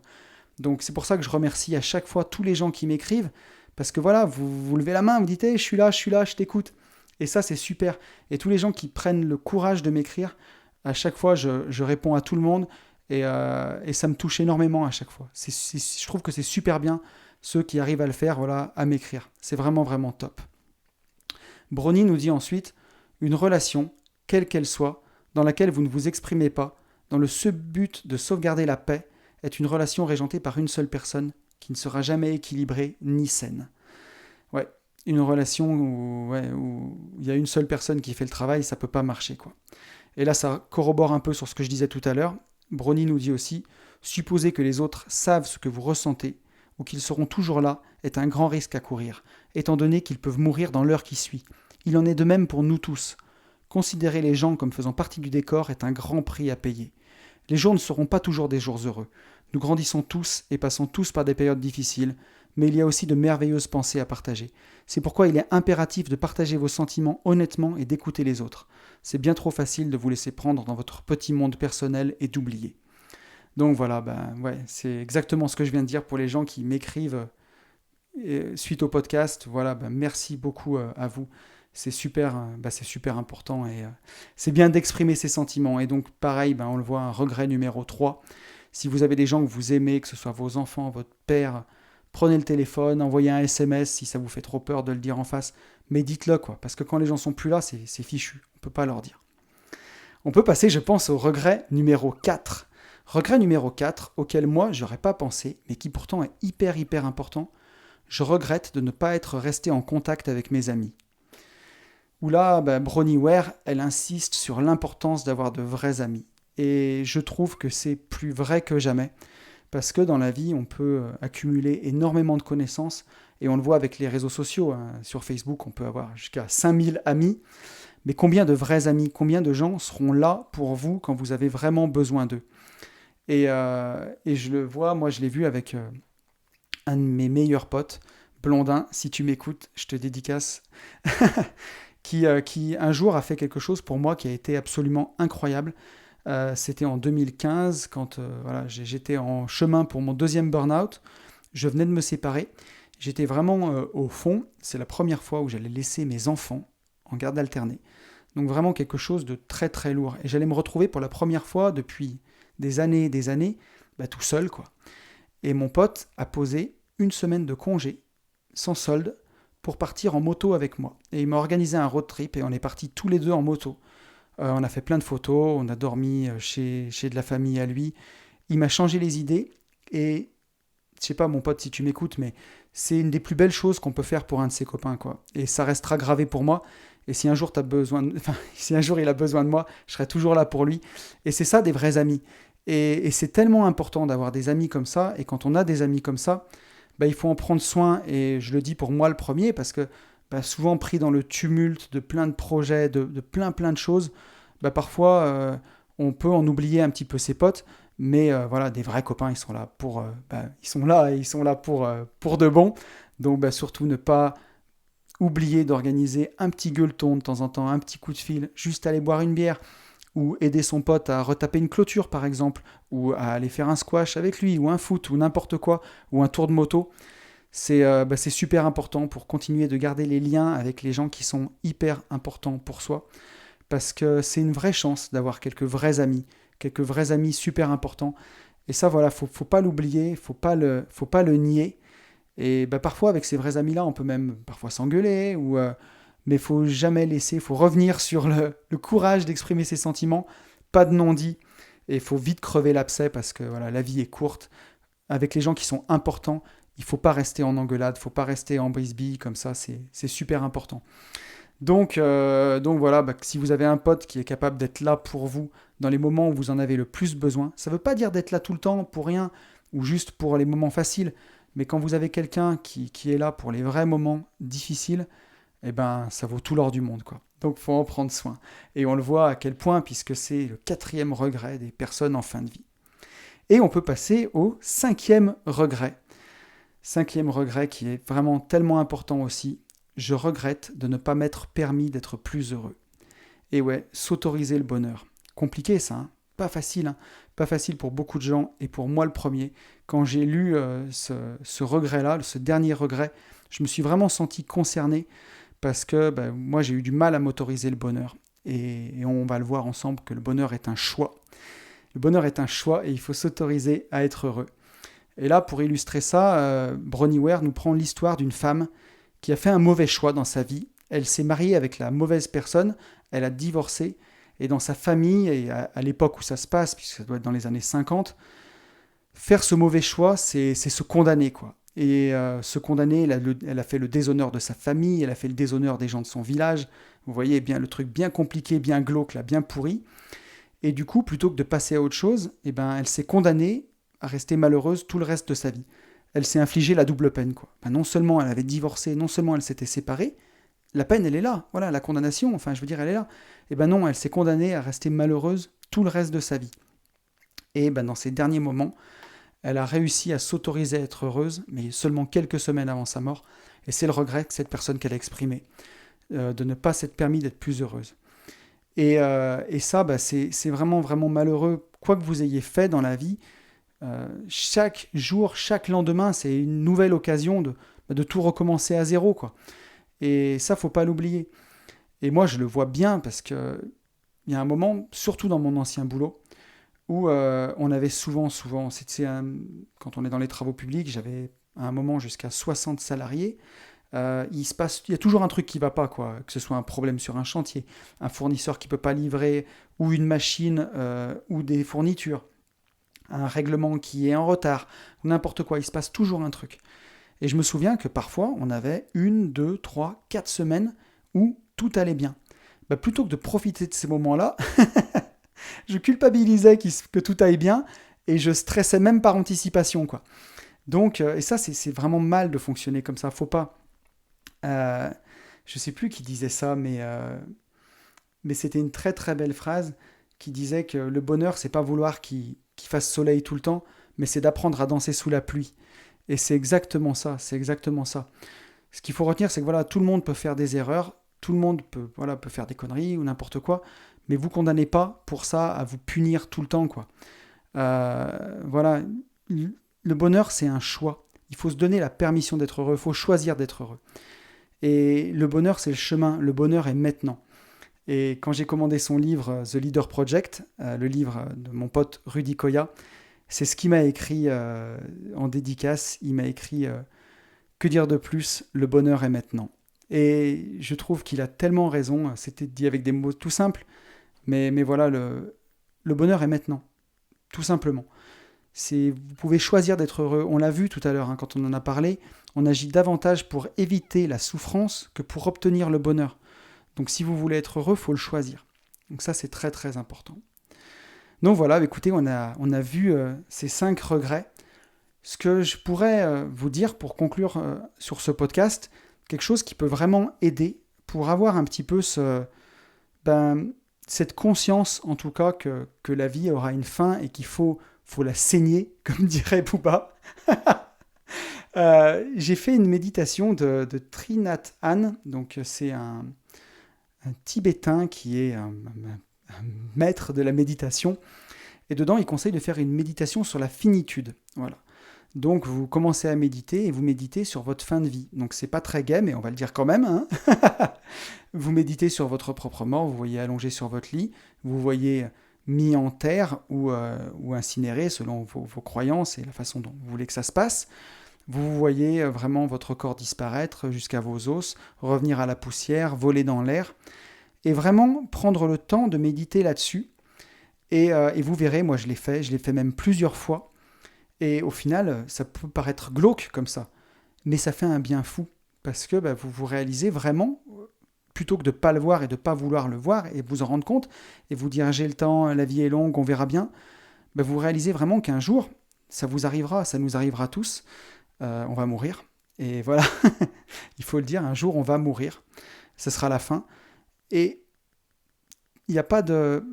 Donc c'est pour ça que je remercie à chaque fois tous les gens qui m'écrivent parce que voilà, vous levez la main, vous dites hey, je suis là, je t'écoute. Et ça, c'est super. Et tous les gens qui prennent le courage de m'écrire, à chaque fois, je réponds à tout le monde et ça me touche énormément à chaque fois. Je trouve que c'est super bien, ceux qui arrivent à le faire, voilà, à m'écrire. C'est vraiment, vraiment top. Brony nous dit ensuite « Une relation, quelle qu'elle soit, dans laquelle vous ne vous exprimez pas, dans le seul but de sauvegarder la paix, est une relation régentée par une seule personne qui ne sera jamais équilibrée ni saine. » Ouais, une relation où il y a une seule personne qui fait le travail, ça ne peut pas marcher, quoi. Et là, ça corrobore un peu sur ce que je disais tout à l'heure. Brony nous dit aussi « Supposer que les autres savent ce que vous ressentez ou qu'ils seront toujours là est un grand risque à courir, étant donné qu'ils peuvent mourir dans l'heure qui suit. Il en est de même pour nous tous. Considérer les gens comme faisant partie du décor est un grand prix à payer. Les jours ne seront pas toujours des jours heureux. Nous grandissons tous et passons tous par des périodes difficiles, mais il y a aussi de merveilleuses pensées à partager. C'est pourquoi il est impératif de partager vos sentiments honnêtement et d'écouter les autres. C'est bien trop facile de vous laisser prendre dans votre petit monde personnel et d'oublier. Donc voilà, c'est exactement ce que je viens de dire pour les gens qui m'écrivent suite au podcast. Voilà, merci beaucoup à vous. C'est super important et c'est bien d'exprimer ses sentiments. Et donc, pareil, on le voit, un regret numéro 3. Si vous avez des gens que vous aimez, que ce soit vos enfants, votre père, prenez le téléphone, envoyez un SMS si ça vous fait trop peur de le dire en face, mais dites-le, quoi. Parce que quand les gens sont plus là, c'est fichu. On ne peut pas leur dire. On peut passer, je pense, au regret numéro 4. Regret numéro 4, auquel moi, je n'aurais pas pensé, mais qui pourtant est hyper important. Je regrette de ne pas être resté en contact avec mes amis. Où là, Bronnie Ware, elle insiste sur l'importance d'avoir de vrais amis. Et je trouve que c'est plus vrai que jamais. Parce que dans la vie, on peut accumuler énormément de connaissances. Et on le voit avec les réseaux sociaux. Sur Facebook, on peut avoir jusqu'à 5000 amis. Mais combien de vrais amis, combien de gens seront là pour vous quand vous avez vraiment besoin d'eux? Et je le vois, moi je l'ai vu avec un de mes meilleurs potes, Blondin, si tu m'écoutes, je te dédicace, qui un jour a fait quelque chose pour moi qui a été absolument incroyable. C'était en 2015, quand j'étais en chemin pour mon deuxième burn-out. Je venais de me séparer. J'étais vraiment au fond. C'est la première fois où j'allais laisser mes enfants en garde alternée. Donc vraiment quelque chose de très très lourd. Et j'allais me retrouver pour la première fois depuis des années et des années, tout seul, quoi. Et mon pote a posé une semaine de congé, sans solde, pour partir en moto avec moi. Et il m'a organisé un road trip et on est partis tous les deux en moto. On a fait plein de photos, on a dormi chez de la famille à lui. Il m'a changé les idées et, je sais pas mon pote si tu m'écoutes, mais c'est une des plus belles choses qu'on peut faire pour un de ses copains, quoi. Et ça restera gravé pour moi. Et si un jour si un jour il a besoin de moi, je serai toujours là pour lui. Et c'est ça des vrais amis. Et c'est tellement important d'avoir des amis comme ça. Et quand on a des amis comme ça, il faut en prendre soin. Et je le dis pour moi le premier, parce que souvent pris dans le tumulte de plein de projets, de plein de choses, parfois on peut en oublier un petit peu ses potes. Mais voilà, des vrais copains, ils sont là pour, ils sont là pour de bon. Donc surtout ne pas oublier d'organiser un petit gueuleton de temps en temps, un petit coup de fil, juste aller boire une bière, ou aider son pote à retaper une clôture par exemple, ou à aller faire un squash avec lui, ou un foot, ou n'importe quoi, ou un tour de moto. C'est super important pour continuer de garder les liens avec les gens qui sont hyper importants pour soi, parce que c'est une vraie chance d'avoir quelques vrais amis super importants. Et ça, voilà, faut pas l'oublier, faut pas le nier. Et parfois, avec ces vrais amis-là, on peut même parfois s'engueuler, mais il faut jamais laisser, il faut revenir sur le courage d'exprimer ses sentiments, pas de non-dit, et il faut vite crever l'abcès parce que voilà, la vie est courte. Avec les gens qui sont importants, il ne faut pas rester en engueulade, il ne faut pas rester en bisbille, comme ça, c'est super important. Donc voilà, si vous avez un pote qui est capable d'être là pour vous dans les moments où vous en avez le plus besoin, ça ne veut pas dire d'être là tout le temps pour rien, ou juste pour les moments faciles, mais quand vous avez quelqu'un qui est là pour les vrais moments difficiles, ça vaut tout l'or du monde, quoi. Donc, il faut en prendre soin. Et on le voit à quel point, puisque c'est le 4e regret des personnes en fin de vie. Et on peut passer au 5e regret. 5e regret qui est vraiment tellement important aussi. Je regrette de ne pas m'être permis d'être plus heureux. Et ouais, s'autoriser le bonheur. Compliqué ça, hein. Pas facile, hein. Pas facile pour beaucoup de gens, et pour moi le premier. Quand j'ai lu ce regret-là, ce dernier regret, je me suis vraiment senti concerné, parce que moi j'ai eu du mal à m'autoriser le bonheur. Et on va le voir ensemble que le bonheur est un choix. Le bonheur est un choix et il faut s'autoriser à être heureux. Et là, pour illustrer ça, Bronnie Ware nous prend l'histoire d'une femme qui a fait un mauvais choix dans sa vie. Elle s'est mariée avec la mauvaise personne, elle a divorcé, et dans sa famille, et à l'époque où ça se passe, puisque ça doit être dans les années 50, faire ce mauvais choix, c'est se condamner, quoi. Et se condamner, elle a fait le déshonneur de sa famille, elle a fait le déshonneur des gens de son village. Vous voyez bien le truc bien compliqué, bien glauque, là, bien pourri. Et du coup, plutôt que de passer à autre chose, elle s'est condamnée à rester malheureuse tout le reste de sa vie. Elle s'est infligée la double peine, quoi. Non seulement elle avait divorcé, non seulement elle s'était séparée, la peine elle est là, voilà, la condamnation, elle est là. Et non, elle s'est condamnée à rester malheureuse tout le reste de sa vie. Et dans ces derniers moments, elle a réussi à s'autoriser à être heureuse, mais seulement quelques semaines avant sa mort. Et c'est le regret que cette personne qu'elle a exprimé, de ne pas s'être permis d'être plus heureuse. Et ça, c'est vraiment, vraiment malheureux. Quoi que vous ayez fait dans la vie, chaque jour, chaque lendemain, c'est une nouvelle occasion de tout recommencer à zéro, quoi. Et ça, faut pas l'oublier. Et moi, je le vois bien parce que il y a un moment, surtout dans mon ancien boulot, où on avait souvent, quand on est dans les travaux publics, j'avais à un moment jusqu'à 60 salariés. Il y a toujours un truc qui va pas, quoi. Que ce soit un problème sur un chantier, un fournisseur qui peut pas livrer, ou une machine, ou des fournitures, un règlement qui est en retard, ou n'importe quoi. Il se passe toujours un truc. Et je me souviens que parfois, on avait 1, 2, 3, 4 semaines où tout allait bien. Plutôt que de profiter de ces moments-là, je culpabilisais que tout aille bien et je stressais même par anticipation, quoi. Donc, et ça, c'est vraiment mal de fonctionner comme ça. Faut pas. Je sais plus qui disait ça, mais c'était une très très belle phrase qui disait que le bonheur, c'est pas vouloir qu'il fasse soleil tout le temps, mais c'est d'apprendre à danser sous la pluie. Et c'est exactement ça, c'est exactement ça. Ce qu'il faut retenir, c'est que voilà, tout le monde peut faire des erreurs, tout le monde peut faire des conneries ou n'importe quoi, mais vous condamnez pas pour ça à vous punir tout le temps, quoi. Voilà, le bonheur, c'est un choix. Il faut se donner la permission d'être heureux, il faut choisir d'être heureux. Et le bonheur, c'est le chemin, le bonheur est maintenant. Et quand j'ai commandé son livre The Leader Project, le livre de mon pote Rudy Koya, c'est ce qu'il m'a écrit en dédicace. Il m'a écrit que dire de plus, le bonheur est maintenant. Et je trouve qu'il a tellement raison. C'était dit avec des mots tout simples, mais voilà, le bonheur est maintenant, tout simplement. Vous pouvez choisir d'être heureux. On l'a vu tout à l'heure, quand on en a parlé. On agit davantage pour éviter la souffrance que pour obtenir le bonheur. Donc si vous voulez être heureux, il faut le choisir. Donc ça, c'est très très important. Donc voilà, écoutez, on a vu ces 5 regrets. Ce que je pourrais vous dire pour conclure sur ce podcast, quelque chose qui peut vraiment aider pour avoir un petit peu cette conscience, en tout cas, que la vie aura une fin et qu'il faut la saigner, comme dirait Booba. J'ai fait une méditation de Thich Nhat Hanh, donc c'est un Tibétain qui est un maître de la méditation. Et dedans, il conseille de faire une méditation sur la finitude. Voilà. Donc, vous commencez à méditer et vous méditez sur votre fin de vie. Donc, c'est pas très gai, mais on va le dire quand même. Hein. Vous méditez sur votre propre mort, vous voyez allongé sur votre lit, vous voyez mis en terre ou incinéré selon vos croyances et la façon dont vous voulez que ça se passe. Vous voyez vraiment votre corps disparaître jusqu'à vos os, revenir à la poussière, voler dans l'air. Et vraiment prendre le temps de méditer là-dessus. Et vous verrez, moi je l'ai fait même plusieurs fois. Et au final, ça peut paraître glauque comme ça, mais ça fait un bien fou, parce que vous vous réalisez vraiment, plutôt que de ne pas le voir et de ne pas vouloir le voir, et vous en rendre compte, et vous dire j'ai le temps, la vie est longue, on verra bien, vous réalisez vraiment qu'un jour, ça vous arrivera, ça nous arrivera tous, on va mourir, et voilà, il faut le dire, un jour on va mourir, ce sera la fin, et il n'y a pas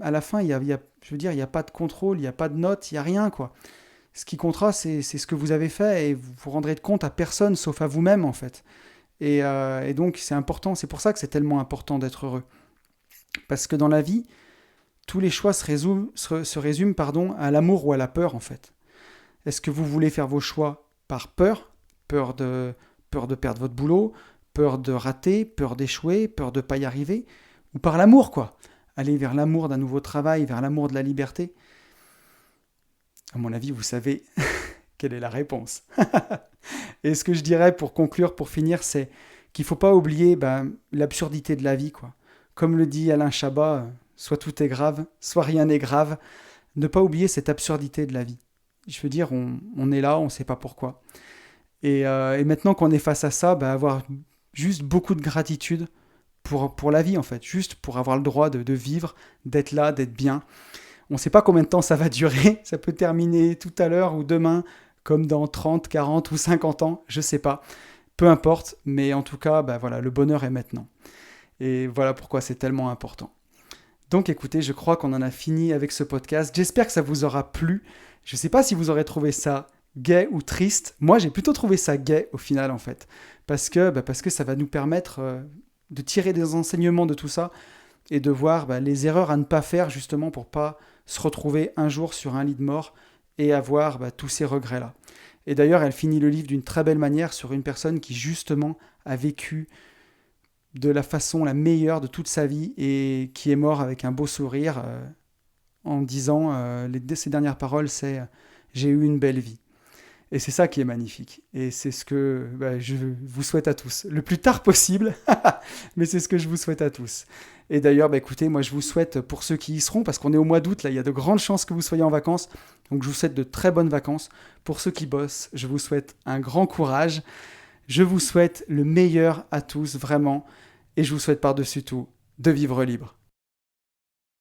à la fin, il n'y a pas de contrôle, il n'y a pas de note, il n'y a rien, quoi. Ce qui comptera, c'est ce que vous avez fait et vous vous rendrez compte à personne sauf à vous-même, en fait. Et donc, c'est important. C'est pour ça que c'est tellement important d'être heureux. Parce que dans la vie, tous les choix se résument à l'amour ou à la peur, en fait. Est-ce que vous voulez faire vos choix par peur? Peur de perdre votre boulot, peur de rater, peur d'échouer, peur de ne pas y arriver? Ou par l'amour, quoi? Aller vers l'amour d'un nouveau travail, vers l'amour de la liberté? À mon avis, vous savez quelle est la réponse. Et ce que je dirais pour conclure, pour finir, c'est qu'il ne faut pas oublier l'absurdité de la vie, quoi. Comme le dit Alain Chabat, soit tout est grave, soit rien n'est grave. Ne pas oublier cette absurdité de la vie. Je veux dire, on est là, on ne sait pas pourquoi. Et maintenant qu'on est face à ça, avoir juste beaucoup de gratitude pour la vie, en fait. Juste pour avoir le droit de vivre, d'être là, d'être bien. On ne sait pas combien de temps ça va durer, ça peut terminer tout à l'heure ou demain, comme dans 30, 40 ou 50 ans, je ne sais pas. Peu importe, mais en tout cas, voilà, le bonheur est maintenant. Et voilà pourquoi c'est tellement important. Donc écoutez, je crois qu'on en a fini avec ce podcast. J'espère que ça vous aura plu. Je ne sais pas si vous aurez trouvé ça gai ou triste. Moi, j'ai plutôt trouvé ça gai au final, en fait. Parce que ça va nous permettre de tirer des enseignements de tout ça et de voir les erreurs à ne pas faire justement pour pas se retrouver un jour sur un lit de mort et avoir tous ces regrets-là. Et d'ailleurs, elle finit le livre d'une très belle manière sur une personne qui justement a vécu de la façon la meilleure de toute sa vie et qui est mort avec un beau sourire en disant ses dernières paroles, c'est j'ai eu une belle vie. Et c'est ça qui est magnifique. Et c'est ce que je vous souhaite à tous. Le plus tard possible, mais c'est ce que je vous souhaite à tous. Et d'ailleurs, écoutez, moi je vous souhaite, pour ceux qui y seront, parce qu'on est au mois d'août, là, il y a de grandes chances que vous soyez en vacances. Donc je vous souhaite de très bonnes vacances. Pour ceux qui bossent, je vous souhaite un grand courage. Je vous souhaite le meilleur à tous, vraiment. Et je vous souhaite par-dessus tout de vivre libre.